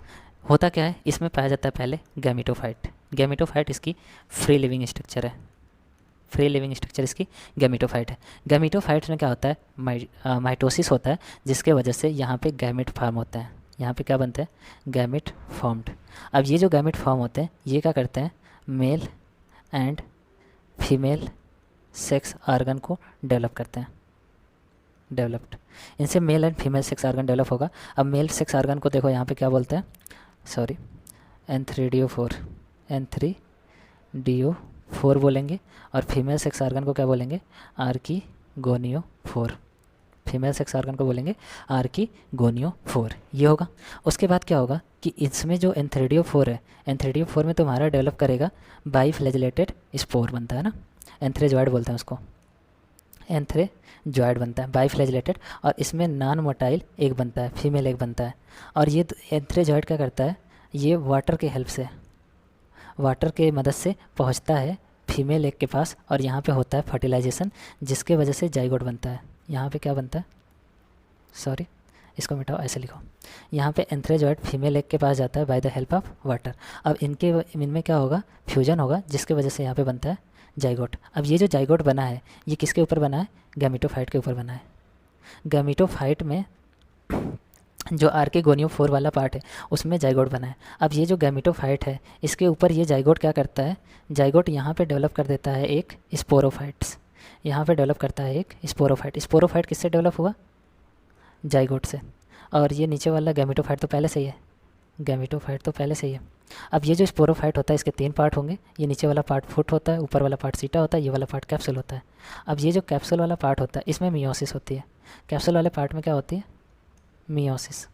[SPEAKER 1] होता क्या है, इसमें पाया जाता है पहले गैमेटोफाइट। गैमेटोफाइट इसकी फ्री लिविंग स्ट्रक्चर है, फ्री लिविंग स्ट्रक्चर इसकी गैमेटोफाइट है। गैमेटोफाइट में क्या होता है? माइटोसिस होता है, जिसके वजह से यहाँ पे गैमेट फॉर्म होता है। यहाँ पे क्या बनता है? Gamete formed. अब ये जो गैमेट फॉर्म होते हैं ये क्या करते हैं? Male and female sex organ को डेवलप करते हैं, डेवलप्ड। इनसे male and female sex organ develop होगा। अब मेल सेक्स ऑर्गन को देखो यहाँ पे क्या बोलते हैं? सॉरी, N3DO4 N3DO4 बोलेंगे। और फीमेल सेक्स ऑर्गन को क्या बोलेंगे? आर्कीगोनियो4। फीमेल सेक्स ऑर्गन को बोलेंगे आर्कीगोनियो4। ये होगा। उसके बाद क्या होगा कि इसमें जो N3DO4 है, N3DO4 में तुम्हारा डेवलप करेगा बाईफ्लैजिलेटेड स्पोर बनता है ना, एंथ्रेजॉइड बोलते हैं उसको, एंथ्रेजॉइड बनता है बाईफ्लैजिलेटेड। और इसमें नॉन मोटाइल एक बनता है, फीमेल एक बनता है। और ये एंथ्रेजॉइड क्या करता है? ये वाटर के हेल्प से, वाटर के मदद से पहुंचता है फीमेल एग के पास, और यहाँ पे होता है फर्टिलाइजेशन, जिसके वजह से जाइगोट बनता है। यहाँ पे क्या बनता है? सॉरी, इसको मिटाओ, ऐसे लिखो। यहाँ पे एंथ्रेजॉइड फीमेल एग के पास जाता है by the help of water. अब इनमें क्या होगा? फ्यूजन होगा, जिसके वजह से यहाँ पे बनता है जाइगोट। अब ये जो जाइगोट बना है ये किसके ऊपर बना है? गैमेटोफाइट के ऊपर बना है। गैमेटोफाइट में जो आर्कीगोनियो4 वाला पार्ट है उसमें जाइगोट बना है। अब ये जो गैमेटोफाइट है इसके ऊपर ये जाइगोट क्या करता है? जाइगोट यहाँ पे डेवलप कर देता है एक स्पोरोफाइट्स। यहाँ पे डेवलप करता है एक स्पोरोफाइट। स्पोरोफाइट किससे डेवलप हुआ? जाइगोट से। और ये नीचे वाला गैमेटोफाइट तो पहले से ही है, गैमेटोफाइट तो पहले से ही है। अब ये जो स्पोरोफाइट होता है इसके 3 पार्ट होंगे। ये नीचे वाला पार्ट फुट होता है, ऊपर वाला पार्ट सीटा होता है, ये वाला पार्ट कैप्सूल होता है। अब ये जो कैप्सूल वाला पार्ट होता है इसमें मियोसिस होती है। कैप्सूल वाले पार्ट में क्या होती है? मियोसिस।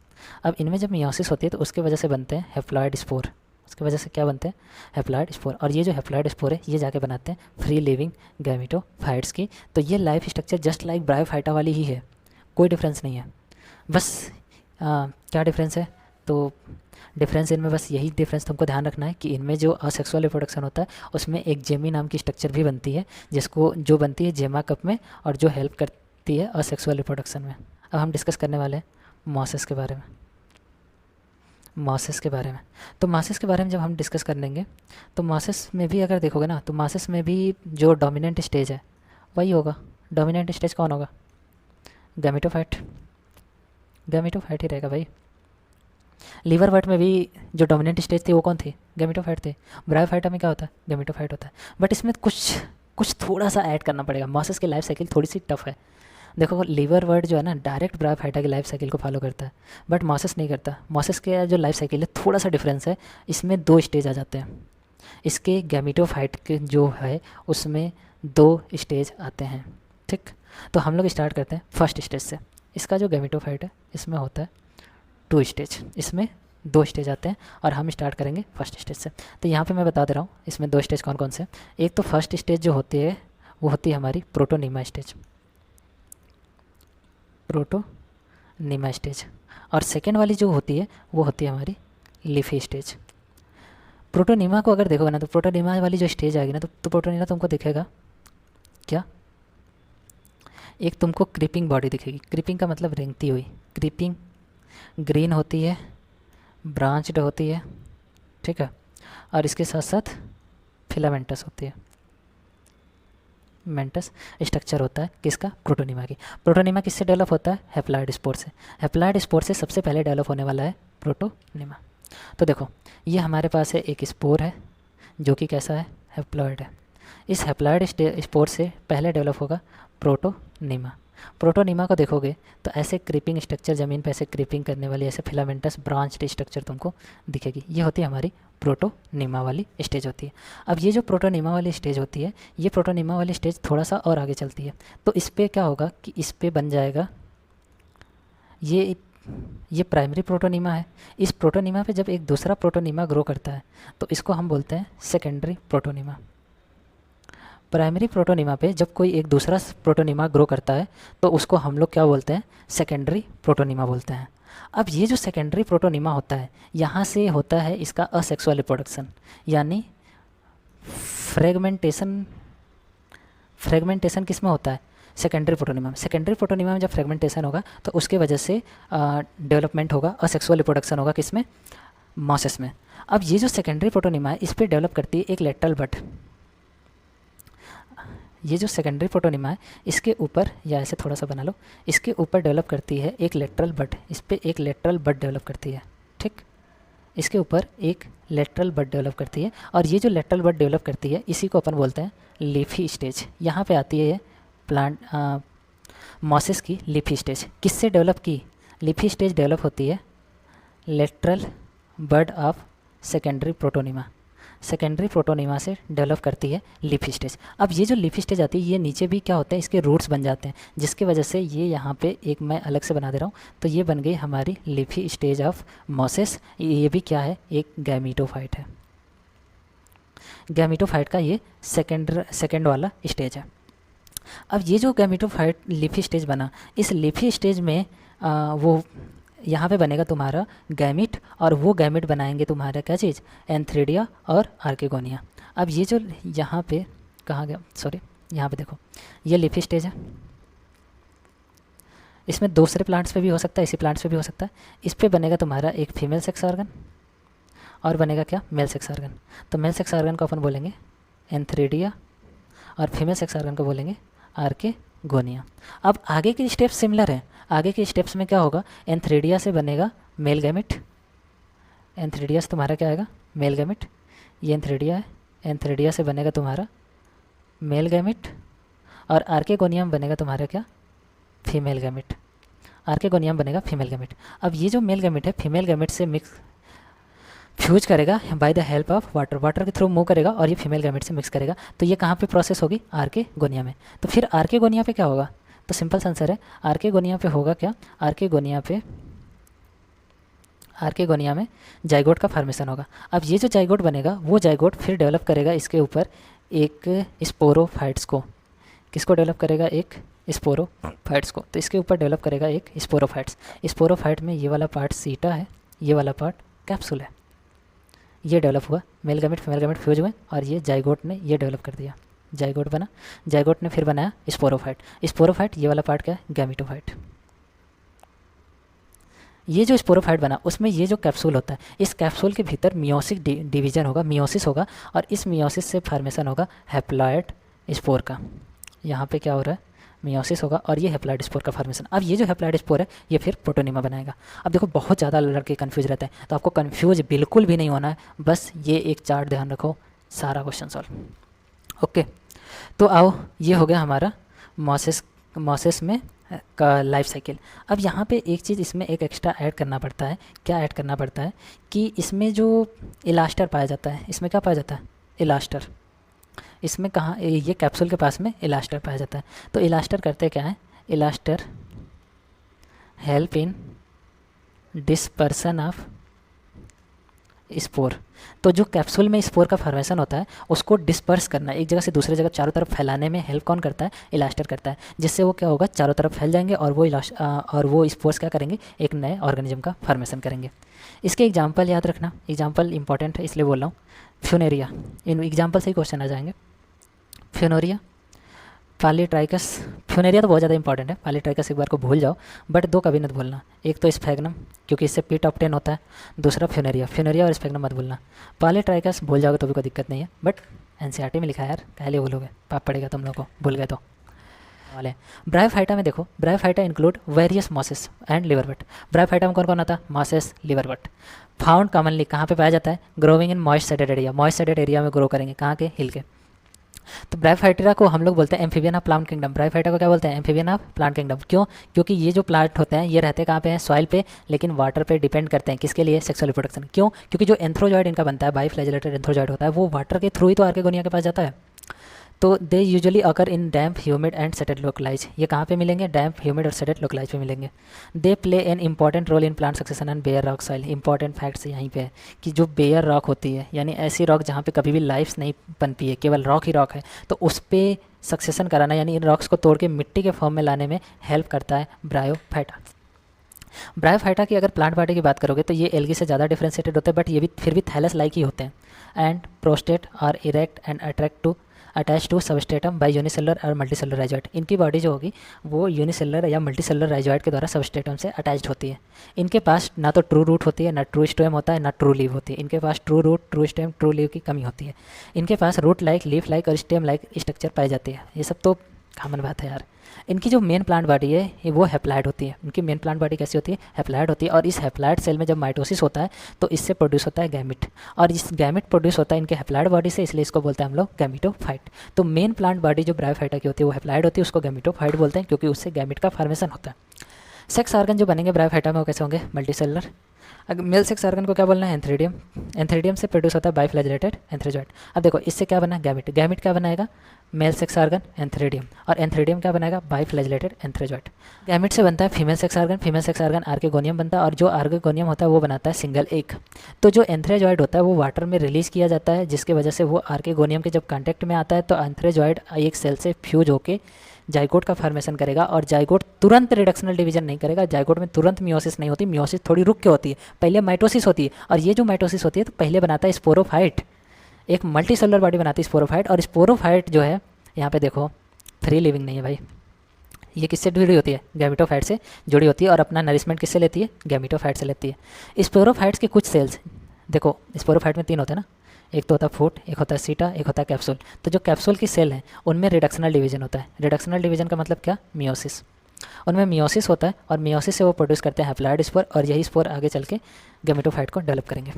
[SPEAKER 1] अब इनमें जब मियोसिस होती है तो उसके वजह से बनते हैं हेप्लॉइड स्पोर। उसकी वजह से क्या बनते हैं? Haploid spore. और ये जो हेप्लॉइड स्पोर है ये जाके बनाते हैं फ्री लिविंग गैमेटोफाइट्स की। तो ये life structure just like bryophyta वाली ही है, कोई डिफरेंस नहीं है। बस क्या डिफरेंस है? तो डिफरेंस इनमें बस यही डिफरेंस तुमको ध्यान रखना है कि इनमें जो असेक्सुअल रिप्रोडक्शन होता है उसमें एक जेमी नाम की स्ट्रक्चर भी बनती है, जिसको जो बनती है जेमा कप में, और जो हेल्प करती है असेक्सुअल रिप्रोडक्शन में। अब हम डिस्कस करने वाले हैं मॉसेस के बारे में। मॉसेस के बारे में, तो मॉसेस के बारे में जब हम डिस्कस कर लेंगे तो मॉसेस में भी अगर देखोगे ना तो मॉसेस में भी जो डोमिनेंट स्टेज है वही होगा। डोमिनेंट स्टेज कौन होगा? गैमेटोफाइट। गैमेटोफाइट ही रहेगा भाई। लीवरवर्ट में भी जो डोमिनेंट स्टेज थी वो कौन थी? गैमेटोफाइट थे। ब्रायोफाइटा में क्या होता है? गैमेटोफाइट होता है। बट इसमें कुछ थोड़ा सा ऐड करना पड़ेगा। मॉसेस की लाइफ साइकिल थोड़ी सी टफ है। देखो लीवरवर्ट जो है ना डायरेक्ट ब्रायोफाइटा की लाइफ साइकिल को फॉलो करता है, बट मॉसेस नहीं करता। मॉसेस के जो लाइफ साइकिल है थोड़ा सा डिफरेंस है, इसमें 2 स्टेज आ जाते हैं। इसके गैमेटोफाइट के जो है उसमें 2 स्टेज आते हैं। ठीक, तो हम लोग स्टार्ट करते हैं फर्स्ट स्टेज से। इसका जो गैमेटोफाइट है इसमें होता है 2 स्टेज, इसमें 2 स्टेज आते हैं, और हम स्टार्ट करेंगे फर्स्ट स्टेज से। तो यहाँ पे मैं बता दे रहा हूँ इसमें 2 स्टेज कौन कौन से। एक तो फर्स्ट स्टेज जो होती है वो होती है हमारी प्रोटोनीमा स्टेज। Protonema stage. और सेकेंड वाली जो होती है वो होती है हमारी लीफी स्टेज। प्रोटोनीमा को अगर देखोगे ना तो प्रोटोनीमा वाली जो स्टेज आएगी ना तो प्रोटोनीमा तुमको दिखेगा क्या, एक तुमको क्रीपिंग बॉडी दिखेगी। क्रीपिंग का मतलब रेंगती हुई, क्रीपिंग ग्रीन होती है, ब्रांच्ड होती है, ठीक है, और इसके साथ साथ फिलामेंटस होती है, मेंटस स्ट्रक्चर होता है किसका, प्रोटोनीमा की। प्रोटोनीमा किससे डेवलप होता है, हैप्लॉइड स्पोर से। हैप्लॉइड स्पोर से सबसे पहले डेवलप होने वाला है प्रोटोनीमा। तो देखो ये हमारे पास है एक स्पोर है जो कि कैसा है, हैप्लॉइड है। इस हैप्लॉइड स्पोर से पहले डेवलप होगा प्रोटोनीमा। प्रोटोनीमा को देखोगे तो ऐसे क्रीपिंग स्ट्रक्चर, ज़मीन पे ऐसे क्रीपिंग करने वाली ऐसे फिलामेंटस ब्रांच्ड स्ट्रक्चर तुमको दिखेगी। ये होती है हमारी प्रोटोनीमा वाली स्टेज होती है। अब ये जो प्रोटोनीमा वाली स्टेज होती है, ये प्रोटोनीमा वाली स्टेज थोड़ा सा और आगे चलती है। तो इस पर क्या होगा कि इस पर बन जाएगा ये प्राइमरी प्रोटोनीमा है। इस प्रोटोनीमा पे जब एक दूसरा प्रोटोनीमा ग्रो करता है तो इसको हम बोलते हैं सेकेंडरी प्रोटोनीमा। प्राइमरी प्रोटोनीमा पे जब कोई एक दूसरा प्रोटोनीमा ग्रो करता है तो उसको हम लोग क्या बोलते हैं, सेकेंडरी प्रोटोनीमा बोलते हैं। अब ये जो सेकेंडरी प्रोटोनीमा होता है, यहाँ से होता है इसका असेक्सुअल रिप्रोडक्शन, यानी फ्रेगमेंटेशन किस में होता है, सेकेंडरी प्रोटोनीमा में। सेकेंडरी प्रोटोनीमा में जब फ्रेगमेंटेशन होगा तो उसके वजह से डेवलपमेंट होगा, असेक्सुअल रिप्रोडक्शन होगा किस में, मॉसेस में। अब ये जो सेकेंडरी प्रोटोनीमा है इस पर डेवलप करती है एक लेटरल बड। ये जो सेकेंडरी प्रोटोनीमा है इसके ऊपर, या ऐसे थोड़ा सा बना लो, इसके ऊपर डेवलप करती है एक लेटरल बड। इस पर एक लेटरल बड डेवलप करती है, ठीक, इसके ऊपर एक लेटरल बड डेवलप करती है। और ये जो लेटरल बड डेवलप करती है इसी को अपन बोलते हैं लीफी स्टेज। यहाँ पे आती है प्लांट मॉसेस की लीफी स्टेज। किससे डेवलप की, लीफी स्टेज डेवलप होती है lateral bud of secondary protonema. Secondary protonema से डेवलप करती है लीफी स्टेज। अब ये जो लीफी स्टेज आती है ये नीचे भी क्या होता है, इसके रूट्स बन जाते हैं, जिसकी वजह से ये यहाँ पे एक मैं अलग से बना दे रहा हूँ। तो ये बन गई हमारी लीफी स्टेज ऑफ मॉसेस। ये भी क्या है, एक गैमीटोफाइट है। गैमीटोफाइट का ये सेकेंड वाला स्टेज है। अब ये जो गैमीटोफाइट लीफी स्टेज बना, इस लीफी स्टेज में वो यहाँ पे बनेगा तुम्हारा गैमिट, और वो गैमिट बनाएंगे तुम्हारा क्या चीज़, एंथ्रेडिया और आर्केगोनिया। अब ये जो यहाँ पे कहाँ गया, सॉरी, यहाँ पे देखो ये लीफी स्टेज है। इसमें दूसरे प्लांट्स पे भी हो सकता है, इसी प्लांट्स पे भी हो सकता है। इस पे बनेगा तुम्हारा एक फीमेल सेक्स ऑर्गन और बनेगा क्या, मेल सेक्स ऑर्गन। तो मेल सेक्स ऑर्गन को अपन बोलेंगे एंथ्रेडिया और फीमेल सेक्स ऑर्गन को बोलेंगे आर्केगोनिया। अब आगे की स्टेप्स सिमिलर है। आगे के स्टेप्स में क्या होगा, एंथ्रेडिया से बनेगा मेल गैमिट। एंथ्रेडिया से तुम्हारा क्या आएगा, मेल गैमिट। ये एंथ्रेडिया है, एंथ्रेडिया से बनेगा तुम्हारा मेल गैमिट, और आर्केगोनियम बनेगा तुम्हारा क्या, फीमेल गैमिट। आर्केगोनियम बनेगा फीमेल गैमिट। अब ये जो मेल गैमिट है फीमेल गैमिट से मिक्स फ्यूज करेगा by the help of water, water के थ्रू मूव करेगा और ये फीमेल गैमिट से मिक्स करेगा। तो ये कहाँ पे प्रोसेस होगी, आर्केगोनिया में। तो फिर आर्केगोनिया पे क्या होगा, तो सिंपल आंसर है आर्केगोनिया पे होगा क्या, आर्केगोनिया में जाइगोट का फॉर्मेशन होगा। अब ये जो जाइगोट बनेगा वो जाइगोट फिर डेवलप करेगा इसके ऊपर एक स्पोरोफाइट्स को। किसको डेवलप करेगा, एक स्पोरोफाइट्स को। तो इसके ऊपर डेवलप करेगा एक स्पोरोफाइट्स। स्पोरोफाइट में ये वाला पार्ट सीटा है, ये वाला पार्ट कैप्सूल है। ये डेवलप हुआ, male gamete female gamete fuse हुए और ये जाइगोट ने ये डेवलप कर दिया, जाइगोट बना। जाइगोट ने फिर बनाया स्पोरोफाइट। स्पोरोफाइट ये वाला पार्ट क्या है, गैमीटोफाइट। ये जो स्पोरोफाइट बना उसमें ये जो कैप्सूल होता है, इस कैप्सूल के भीतर मियोसिस डिवीजन होगा, मियोसिस होगा, और इस मियोसिस से फॉर्मेशन होगा हैप्लॉइड स्पोर का। यहाँ पे क्या हो रहा है, मियोसिस होगा और ये हैप्लॉइड स्पोर का फॉर्मेशन। अब ये जो हैप्लॉइड स्पोर है ये फिर प्रोटोनीमा बनाएगा। अब देखो बहुत ज़्यादा लड़के कन्फ्यूज रहते हैं, तो आपको कन्फ्यूज बिल्कुल भी नहीं होना है, बस ये एक चार्ट ध्यान रखो, सारा क्वेश्चन सॉल्व। ओके, तो आओ ये हो गया हमारा मॉसेस में का लाइफ साइकिल। अब यहाँ पे एक चीज़ इसमें एक एक्स्ट्रा ऐड करना पड़ता है। क्या ऐड करना पड़ता है कि इसमें जो इलास्टर पाया जाता है, इसमें क्या पाया जाता है, इलास्टर। इसमें कहाँ, ये कैप्सूल के पास में इलास्टर पाया जाता है। तो इलास्टर करते क्या है, elater help in dispersion of spore. तो जो कैप्सूल में स्पोर का फॉर्मेशन होता है उसको डिस्पर्स करना, एक जगह से दूसरे जगह चारों तरफ फैलाने में हेल्प कौन करता है? इलास्टर करता है, जिससे वो क्या होगा, चारों तरफ फैल जाएंगे और वो स्पोर्स क्या करेंगे, एक नए ऑर्गेनिज्म का फॉर्मेशन करेंगे। इसके एग्जाम्पल याद रखना, एग्जाम्पल इंपॉर्टेंट है इसलिए बोल रहा हूँ। फ्यूनेरिया, इन एग्जाम्पल से ही क्वेश्चन आ जाएंगे। फ्यूनोरिया, पॉलीट्राइकस। फ्यूनेरिया तो बहुत ज़्यादा इंपॉर्टेंट है, पॉलीट्राइकस एक बार को भूल जाओ, बट दो कभी मत भूलना, एक तो स्फैग्नम क्योंकि इससे पीट ऑप्टेन होता है, दूसरा फ्यूनेरिया। फ्यूनेरिया और स्फैग्नम मत भूलना। पॉलीट्राइकस भूल जाओगे तो भी कोई दिक्कत नहीं है, बट एनसीईआरटी में लिखा है यार, पहले भूलोगे, पाप पड़ेगा तुम लोग को, भूल गए तो वाले। ब्रायोफाइटा में देखो, Bryophyta include various mosses and liverwort. Bryophyta में कौन कौन आता है? मॉसेस, लिवरवट। फाउंड कॉमनली कहाँ पे पाया जाता है? Growing in moist shaded area, moist shaded area में ग्रो करेंगे, कहाँ के? हिल के। तो ब्रायोफाइटा को हम लोग बोलते हैं amphibian of plant kingdom. Bryophyta को क्या बोलते हैं? Amphibian of plant kingdom. क्यों? क्योंकि ये जो प्लांट होते हैं ये रहते कहाँ पे हैं? सॉइल पे, लेकिन वाटर पे डिपेंड करते हैं, किसके लिए? Sexual reproduction. क्यों? क्योंकि जो एंथ्रोजॉइड इनका बनता है, बाइफ्लैजेलेटेड एंथ्रोजॉइड होता है, वो वाटर के थ्रू ही तो आर्किगोनिया के पास जाता है। तो they usually occur in damp, humid and shaded localise. ये कहाँ पे मिलेंगे? डैम्प, ह्यूमिड और सेटेड लोकलाइज पे मिलेंगे। They play an important role in plant succession and bare rock soil. Important facts यहीं पे है कि जो बेयर रॉक होती है, यानी ऐसी रॉक जहाँ पे कभी भी लाइफ्स नहीं पनपी है, केवल रॉक ही रॉक है, तो उस पर सक्सेशन कराना, यानी इन रॉक्स को तोड़ के मिट्टी के फॉर्म में लाने में हेल्प करता है ब्रायोफाइटा। ब्रायोफाइटा की अगर प्लांट बॉडी की बात करोगे तो ये एल्गी से ज़्यादा डिफ्रेंशिएटेड होते हैं, बट ये भी फिर भी थैलस लाइक ही होते हैं। And prostrate are erect and attach to substratum by unicellular और मल्टीसेलुलर राइजोइट। इनकी बॉडी जो होगी वो यूनिसेलुलर या मल्टीसेलुलर राइजोइट के द्वारा सबस्ट्रेटम से अटैच्ड होती है। इनके पास ना तो ट्रू रूट होती है, ना ट्रू स्टेम होता है, ना ट्रू लीव होती है। इनके पास true root, true stem, true leave की कमी होती है। इनके पास रूट लाइक, लीफ लाइक और स्टेम लाइक स्ट्रक्चर पाई जाती है। ये सब तो कॉमन बात है यार। इनकी जो मेन प्लांट बॉडी है ये वो हैप्लॉइड होती है। इनकी मेन प्लांट बॉडी कैसी होती है? हैप्लॉइड होती है। और इस हैप्लॉइड सेल में जब माइटोसिस होता है तो इससे प्रोड्यूस होता है गैमिट, और इस गैमिट प्रोड्यूस होता है इनके हैप्लॉइड बॉडी से, इसलिए इसको बोलते हैं हम लोग गैमिटोफाइट। तो मेन प्लांट बॉडी जो ब्रायोफाइटा की होती है वो हैप्लॉइड होती है, उसको गैमिटोफाइट बोलते हैं क्योंकि उससे गैमिट का फॉर्मेशन होता है। सेक्स ऑर्गन जो बनेंगे ब्रायोफाइटा में वो कैसे होंगे? मल्टीसेलुलर। अगर मेल सेक्स ऑर्गन को क्या बोलना है? एंथ्रीडियम। एंथ्रीडियम से प्रोड्यूस होता है बाइफ्लैजेलेटेड एंथ्रोजॉइड। अब देखो इससे क्या बना? गैमिट। गैमिट क्या बनाएगा? मेल सेक्स ऑर्गन एंथ्रीडियम, और एंथ्रीडियम क्या बनाएगा? बाइफ्लैजेलेटेड एंथ्रोजॉइड। गैमिट से बनता है female sex organ, female sex organ archegonium बनता है, और जो आर्किगोनियम होता है वो बनाता है सिंगल एग। तो जो एंथ्रोजॉइड होता है वो वाटर में रिलीज किया जाता है, जिसकी वजह से वो आर्किगोनियम के जब कॉन्टैक्ट में आता है तो एंथ्रोजॉइड एक सेल से फ्यूज होकर जाइगोट का फॉर्मेशन करेगा, और जाइगोट तुरंत रिडक्शनल डिवीजन नहीं करेगा। जाइगोट में तुरंत मियोसिस नहीं होती, मियोसिस थोड़ी रुक के होती है, पहले माइटोसिस होती है, और ये जो माइटोसिस होती है तो पहले बनाता है स्पोरोफाइट, एक मल्टी सेलुलर बॉडी बनाती है स्पोरोफाइट। और स्पोरोफाइट जो है यहाँ पे देखो फ्री लिविंग नहीं है भाई, ये किससे जुड़ी होती है? गैमिटोफाइट से जुड़ी होती है, और अपना नरिशमेंट किससे लेती है? गैमिटोफाइट से लेती है। स्पोरोफाइट्स के कुछ सेल्स देखो, स्पोरोफाइट में 3 होते हैं ना, एक तो होता है फूट, एक होता है सीटा, एक होता है कैप्सूल। तो जो कैप्सूल की सेल है उनमें रिडक्शनल डिवीजन होता है। रिडक्शनल डिवीजन का मतलब क्या? मियोसिस। उनमें मियोसिस होता है, और मियोसिस से वो प्रोड्यूस करते हैं हैप्लॉइड स्पोर, और यही स्पोर आगे चल के गैमेटोफाइट को डेवलप करेंगे।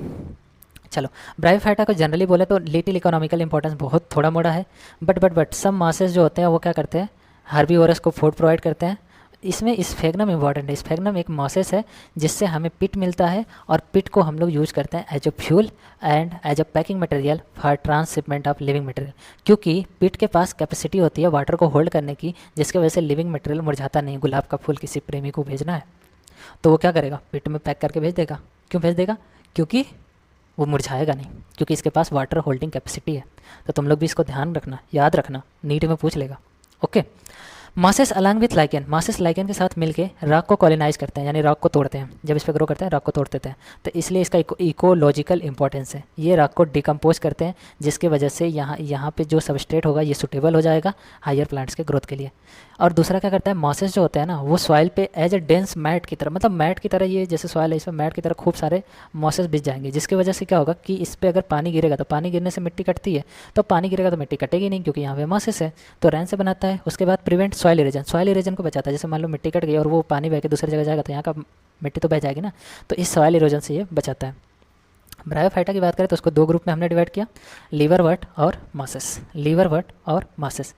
[SPEAKER 1] चलो, ब्रायोफाइटा को जनरली बोले तो लिटिल इकोनॉमिकल इंपॉर्टेंस बहुत थोड़ा मोड़ा है, बट सब मासेस जो होते हैं वो क्या करते हैं? हार्बीवोरस को फूड प्रोवाइड करते हैं। इसमें स्फेग्नम इंपॉर्टेंट है। स्फेग्नम एक मॉसेस है जिससे हमें पिट मिलता है, और पिट को हम लोग यूज करते हैं as a fuel and as a packing material for transshipment of living material. क्योंकि पिट के पास कैपेसिटी होती है वाटर को होल्ड करने की, जिसकी वजह से लिविंग मटेरियल मुरझाता नहीं। गुलाब का फूल किसी प्रेमी को भेजना है तो वो क्या करेगा? पिट में पैक करके भेज देगा। क्यों भेज देगा? क्योंकि वो मुरझाएगा नहीं, क्योंकि इसके पास वाटर होल्डिंग कैपेसिटी है। तो तुम लोग भी इसको ध्यान रखना, याद रखना, नीट में पूछ लेगा। Okay. Mosses along with lichen, mosses lichen के साथ मिलके रॉक को कॉलोनाइज करते हैं, यानी रॉक को तोड़ते हैं। जब इस पर ग्रो करते हैं रॉक को तोड़ देते हैं, तो इसलिए इसका इकोलॉजिकल इंपॉर्टेंस है। ये रॉक को डिकम्पोज करते हैं, जिसकी वजह से यहाँ पे जो सबस्ट्रेट होगा ये सुटेबल हो जाएगा हायर प्लांट्स के ग्रोथ के लिए। और दूसरा क्या करता है? मॉसेस जो होते हैं ना वो सॉइल पे एज ए डेंस मैट की तरह, मतलब मैट की तरह, ये जैसे सॉइल है इसमें मैट की तरह खूब सारे मॉसेस बिछ जाएंगे, जिसकी वजह से क्या होगा कि इस पर अगर पानी गिरेगा तो पानी गिरने से मिट्टी कटती है, तो पानी गिरेगा तो मिट्टी कटेगी नहीं, क्योंकि यहाँ पे मॉसेस है। तो रैन से बनाता है। उसके बाद prevent soil erosion, soil erosion को बचाता है। जैसे मान लो मिट्टी कट गई और वो पानी बह के दूसरी जगह जाएगा तो यहाँ का मिट्टी तो बह जाएगी ना, तो इस सॉइल इरोजन से ये बचाता है। ब्रायोफाइटा की बात करें तो उसको 2 ग्रुप में हमने डिवाइड किया, लिवरवर्ट और मॉसेस। लिवरवर्ट और मॉसेस।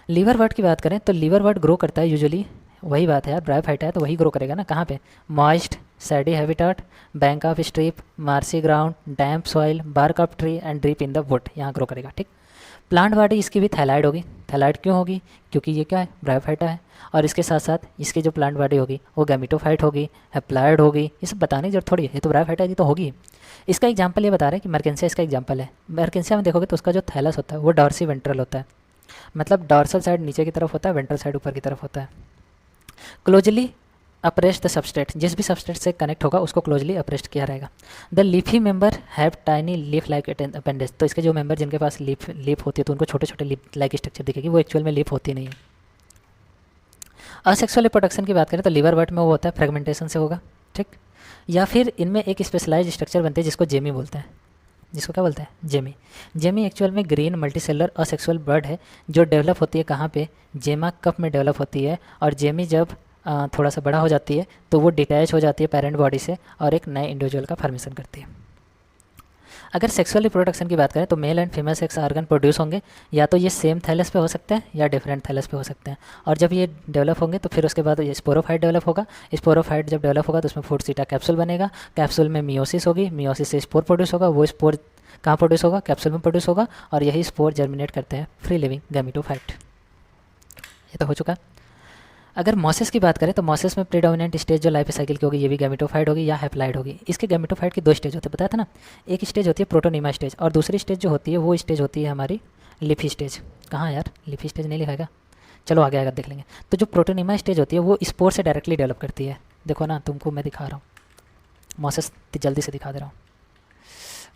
[SPEAKER 1] लिवरवर्ट की बात करें तो लिवरवर्ट ग्रो करता है यूजुअली, वही बात है यार, ब्रायोफाइटा है तो वही ग्रो करेगा ना। कहाँ पे? Moist sandy habitat, bank of stream, marshy ground, damp soil, bark of tree and drip in the wood, यहाँ ग्रो करेगा। ठीक। प्लांट बॉडी इसकी भी थैलाइड होगी। थैलाइड क्यों होगी? क्योंकि ये क्या है? ब्रायोफाइटा है। और इसके साथ साथ इसकी जो प्लांट बॉडी होगी वो गैमिटोफाइट होगी, हैप्लॉइड होगी। ये सब बताने की जरूरत थोड़ी है, ये तो ब्रायोफाइटा है, ये तो होगी। इसका एग्जाम्पल ये बता रहे हैं कि मर्केंसिया इसका एग्जाम्पल है। मर्केंसिया में देखोगे तो उसका जो थैलस होता है वो डॉर्सी वेंट्रल होता है, मतलब डॉर्सल साइड नीचे की तरफ होता है, वेंट्रल साइड ऊपर की तरफ होता है। क्लोजली अप्रेस्ट द सबस्ट्रेट, जिस भी सबस्ट्रेट से कनेक्ट होगा उसको क्लोजली अप्रेस्ट किया रहेगा। The leafy member have tiny leaf like appendage, तो इसके जो मेंबर जिनके पास लीफ होती है तो उनको छोटे छोटे लीफ लाइक स्ट्रक्चर दिखेगी, वो एक्चुअल में लीफ होती नहीं है। असेक्सुअल रिप्रोडक्शन की बात करें तो लिवर वर्ट में वो होता है फ्रेगमेंटेशन से होगा, ठीक। या फिर इनमें एक स्पेशलाइज स्ट्रक्चर बनते हैं जिसको जेमी बोलते हैं, जिसको क्या बोलते हैं, जेमी। जेमी एक्चुअल में ग्रीन मल्टीसेलर असेक्सुअल बर्ड है जो डेवलप होती है कहाँ पे, जेमा कप में डेवलप होती है। और जेमी जब थोड़ा सा बड़ा हो जाती है तो वो डिटैच हो जाती है पेरेंट बॉडी से और एक नए इंडिविजुअल का फॉर्मेशन करती है। अगर सेक्सुअल रिप्रोडक्शन की बात करें तो male and female sex organ produce होंगे, या तो ये सेम थैलस पे हो सकते हैं या डिफरेंट थैलस पे हो सकते हैं। और जब ये डेवलप होंगे तो फिर उसके बाद ये स्पोरोफाइट डेवलप होगा। स्पोरोफाइट जब डेवलप होगा तो उसमें फूडसीटा कैप्सूल बनेगा, कैप्सूल में मियोसिस होगी, मियोसिस से स्पोर प्रोड्यूस होगा। वो स्पोर कहाँ प्रोड्यूस होगा, कैप्सूल में प्रोड्यूस होगा, और यही स्पोर जर्मिनेट करते हैं फ्री लिविंग गैमेटोफाइट। ये तो हो चुका। अगर मॉसेस की बात करें तो मॉसेस में प्रीडोमिनेंट स्टेज जो लाइफ साइकिल की होगी ये भी गैमेटोफाइट होगी या हैप्लाइड होगी। इसके गैमेटोफाइट की दो स्टेज होते हैं, बताया था ना, एक स्टेज होती है प्रोटोनिमा स्टेज और दूसरी स्टेज जो होती है वो स्टेज होती है हमारी लिफी स्टेज। कहाँ यार, लिफी स्टेज नहीं लिखाएगा, चलो आगे आगे देख लेंगे। तो जो प्रोटोनिमा स्टेज होती है वो स्पोर से डायरेक्टली डेवलप करती है। देखो ना, तुमको मैं दिखा रहा हूँ, मॉसेस जल्दी से दिखा दे रहा हूँ।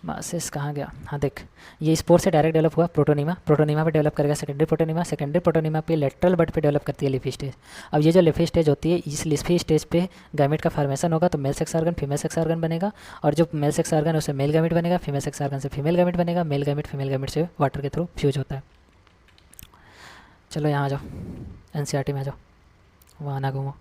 [SPEAKER 1] मासेस कहाँ गया, हाँ देख, ये स्पोर से डायरेक्ट डेवलप हुआ प्रोटोनिमा, प्रोटोनिमा पे डेवलप करेगा सेकेंडरी प्रोटोनिमा, सेकेंडरी प्रोटोनिमा पे लेटरल बड पे डेवलप करती है लिफी स्टेज। अब ये जो लिफी स्टेज होती है, इस लिफी स्टेज पे गैमेट का फॉर्मेशन होगा तो male sex organ female sex organ बनेगा, और जो मेल सेक्स ऑर्गन है उससे मेल गैमेट बनेगा, फीमेल सेक्स ऑर्गन से फीमेल गैमेट बनेगा, मेल गैमेट फीमेल गैमेट से वाटर के थ्रू फ्यूज होता है। चलो यहाँ आ जाओ, एनसीईआरटी में आ जाओ, वहाँ ना घूमो।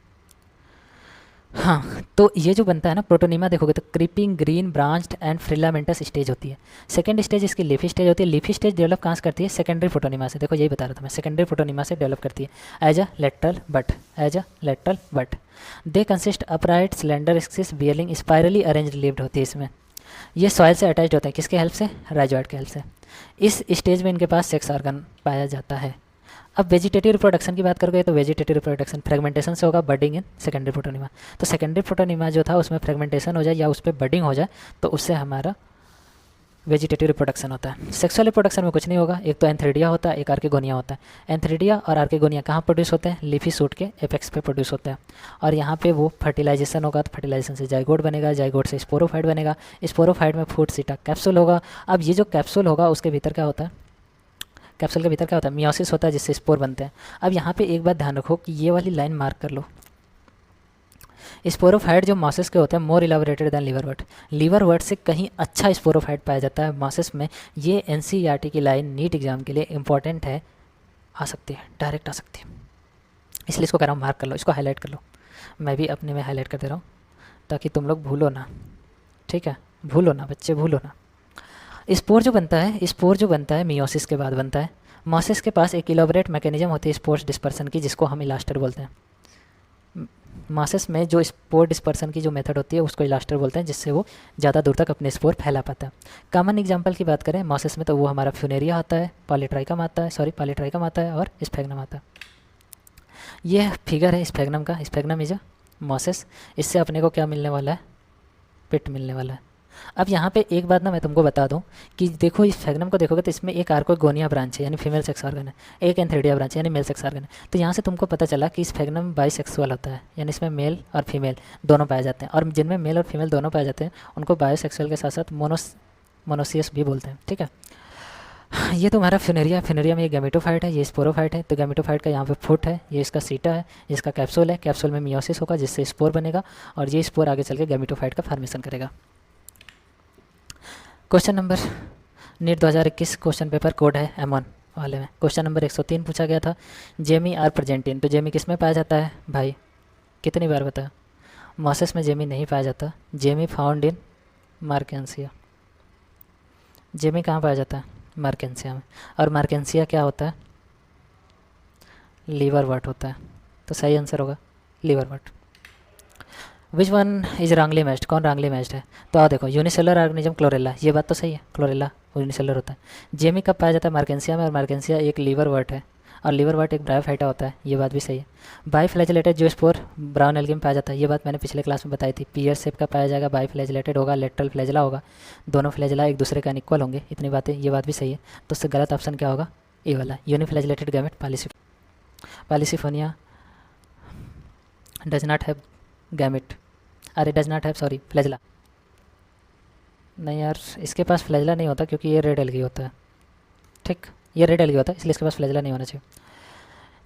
[SPEAKER 1] हाँ, तो ये जो बनता है ना प्रोटोनिमा, देखोगे तो creeping green branched and filamentous stage होती है। सेकंड स्टेज इसकी लीफी स्टेज होती है। लीफी स्टेज डेवलप कहाँ से करती है, सेकेंडरी प्रोटोनिमा से। देखो यही बता रहा था मैं, सेकेंडरी प्रोटोनिमा से डेवलप करती है as a lateral bud, as a lateral bud. They consist upright cylinder axis bearing spirally arrange leaves होती है इसमें। ये सॉइल से अटैच्ड होते हैं, किसके हेल्प से, राइजोइड के हेल्प से। इस स्टेज में इनके पास सेक्स ऑर्गन पाया जाता है। अब वेजिटेटिव रिप्रोडक्शन की बात करोगे तो वेजिटेटिव रिप्रोडक्शन फ्रेगमेंटेशन से होगा, बडिंग इन सेकेंडरी प्रोटोनिमा। तो सेकेंडरी प्रोटोनिमा जो था उसमें फ्रेगमेंटेशन हो जाए या उस पर बडिंग हो जाए तो उससे हमारा वेजिटेटिव रिप्रोडक्शन होता है। सेक्सुअल रिप्रोडक्शन में कुछ नहीं होगा, एक तो एंथ्रीडिया होता है, एक आर्किगोनिया होता है। एंथ्रीडिया और आर्किगोनिया कहाँ प्रोड्यूस होते हैं, लीफी सूट के एपेक्स पे प्रोड्यूस होते हैं। और यहाँ पे वो फर्टिलाइजेशन होगा तो फर्टिलाइजेशन से जाइगोट बनेगा, जाइगोट से स्पोरोफाइट बनेगा, स्पोरोफाइट में फूडसीटा कैप्सूल होगा। अब ये जो कैप्सूल होगा उसके भीतर क्या होता है, कैप्सूल के भीतर क्या होता है, मियोसिस होता है जिससे स्पोर बनते हैं। अब यहाँ पे एक बात ध्यान रखो कि ये वाली लाइन मार्क कर लो, स्पोरोफाइट जो मॉसेस के होते हैं मोर इलाबोरेटेड दैन लिवरवर्ट, लिवरवर्ट से कहीं अच्छा स्पोरोफाइट पाया जाता है मॉसेस में। ये एनसीईआरटी की लाइन नीट एग्जाम के लिए इंपॉर्टेंट है, आ सकती है, डायरेक्ट आ सकती है, इसलिए इसको कह रहा हूँ मार्क कर लो, इसको हाईलाइट कर लो। मैं भी अपने में हाईलाइट कर दे रहा हूँ ताकि तुम लोग भूलो ना, ठीक है, भूलो ना बच्चे, भूलो ना। स्पोर जो बनता है, स्पोर जो बनता है मियोसिस के बाद बनता है। मॉसेस के पास एक इलाबोरेट मैकेनिज्म होती है स्पोर्स डिस्पर्सन की, जिसको हम इलास्टर बोलते हैं। मॉसेस में जो स्पोर डिस्पर्सन की जो मेथड होती है उसको इलास्टर बोलते हैं, जिससे वो ज़्यादा दूर तक अपने स्पोर फैला पाता है। कॉमन एग्जांपल की बात करें मॉसेस में तो वो हमारा फ्यूनेरिया आता है, पॉलीट्राइकम आता है, पॉलीट्राइकम आता है और स्फेग्नम आता है। ये फिगर है स्फेग्नम का, स्फेग्नम इज अ मॉसेस। इससे अपने को क्या मिलने वाला है, पिट मिलने वाला है। अब यहाँ पे एक बात ना मैं तुमको बता दूं कि देखो इस फैग्नम को देखोगे तो इसमें एक आर्कोगोनिया ब्रांच है यानी फीमेल सेक्स ऑर्गन है, एक एंथ्रीडिया ब्रांच है यानी मेल सेक्स ऑर्गन है। तो यहाँ से तुमको पता चला कि इस फैग्नम बाइसेक्सुअल होता है, यानी इसमें मेल और फीमेल दोनों पाए जाते हैं, और जिनमें मेल और फीमेल दोनों पाए जाते हैं उनको बायोसेक्सुअल के साथ साथ मोनोसियस भी बोलते हैं, ठीक है। ये तुम्हारा फ्यूनेरिया, फ्यूनेरिया में ये गैमेटोफाइट है, ये स्पोरोफाइट है। तो गैमेटोफाइट का यहाँ पे फुट है, ये इसका सीटा है, जिसका कैप्सूल है, कैप्सूल में मियोसिस होगा जिससे स्पोर बनेगा, और ये स्पोर आगे चल के गैमेटोफाइट का फॉर्मेशन करेगा। Question number NEET 2021 question paper code है M1 वाले में क्वेश्चन नंबर 103 पूछा गया था, जेमी आर प्रेजेंट इन। तो जेमी किस में पाया जाता है भाई, कितनी बार बताया, मॉसेस में जेमी नहीं पाया जाता, जेमी फाउंड इन मार्केंसिया। जेमी कहाँ पाया जाता है, मार्केंसिया में। और मार्केंसिया क्या होता है, लीवर वर्ट होता है। तो सही आंसर होगा liverwort. Which one is wrongly matched, कौन रॉन्गली मैच्ड है। तो आओ देखो, यूनिसेलर ऑर्गेनिज्म क्लोरेला, ये बात तो सही है, क्लोरेला यूनिसेलर होता है। जेमी कब पाया जाता है, मार्केंसिया में, और मार्केंसिया एक लीवर वर्ट है। और लिवरवर्ट एक ब्रायोफाइटा होता है, ये बात भी सही है। बाईफ्लैजिलेटेड जूस्पोर ब्राउन एल्गी में पाया जाता है, ये बात मैंने पिछले क्लास में बताई थी। पीयर शेप का पाया जाएगा, बाईफ्लैजिलेटेड होगा, लेटरल फ्लैजिला होगा, दोनों फ्लैजिला एक दूसरे का अनइक्वल होंगे, इतनी बातें, ये बात भी सही है। तो उससे गलत ऑप्शन क्या होगा, ए वाला। Uniflagellated gamete Polysiphonia does not have gamete, अरे does not have, sorry, flagella. नहीं यार, इसके पास फ्लैजिला नहीं होता क्योंकि ये रेड एल्गी होता है, ठीक, ये रेड एल्गी होता है, इसलिए इसके पास फ्लैजिला नहीं होना चाहिए।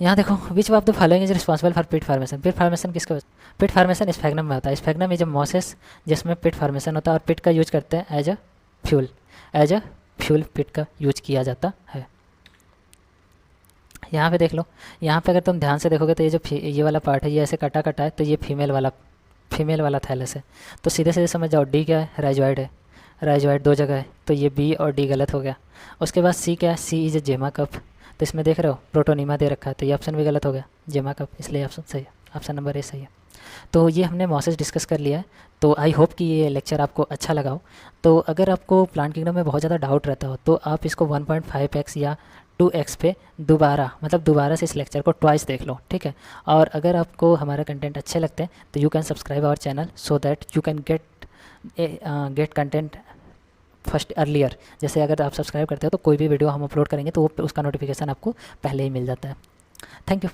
[SPEAKER 1] यहाँ देखो, which of the following is responsible for pit formation. Pit formation किसके वजह, पिट फार्मेशन स्फैग्नम में होता है। स्फैग्नम इज अ मॉसेस जिसमें पिट फार्मेशन होता है, और पिट का यूज करते हैं एज अ फ्यूल पिट का यूज किया जाता है। यहाँ पे देख लो, यहाँ पे अगर तुम ध्यान से देखोगे तो ये जो ये वाला पार्ट है, ये ऐसे कटा कटा है, तो ये फीमेल वाला थैलस है। तो सीधे सीधे समझ जाओ, डी क्या है, राइजॉइड है, राइजॉइड दो जगह है, तो ये बी और डी गलत हो गया। उसके बाद सी क्या है, सी इज जेमा कप, तो इसमें देख रहे हो प्रोटोनीमा दे रखा है, तो ये ऑप्शन भी गलत हो गया, जेमा कप, इसलिए ऑप्शन सही है, ऑप्शन नंबर ए सही है। तो ये हमने मॉसेस डिस्कस कर लिया है। तो आई होप कि ये लेक्चर आपको अच्छा लगा हो। तो अगर आपको प्लांट किंगडम में बहुत ज़्यादा डाउट रहता हो तो आप इसको 1.5x या 2x पे दोबारा से इस लेक्चर को ट्वाइस देख लो, ठीक है। और अगर आपको हमारा कंटेंट अच्छे लगते हैं तो you can subscribe our channel so that you can get content first earlier. जैसे अगर आप सब्सक्राइब करते हो तो कोई भी वीडियो हम अपलोड करेंगे तो वो उसका नोटिफिकेशन आपको पहले ही मिल जाता है। Thank you.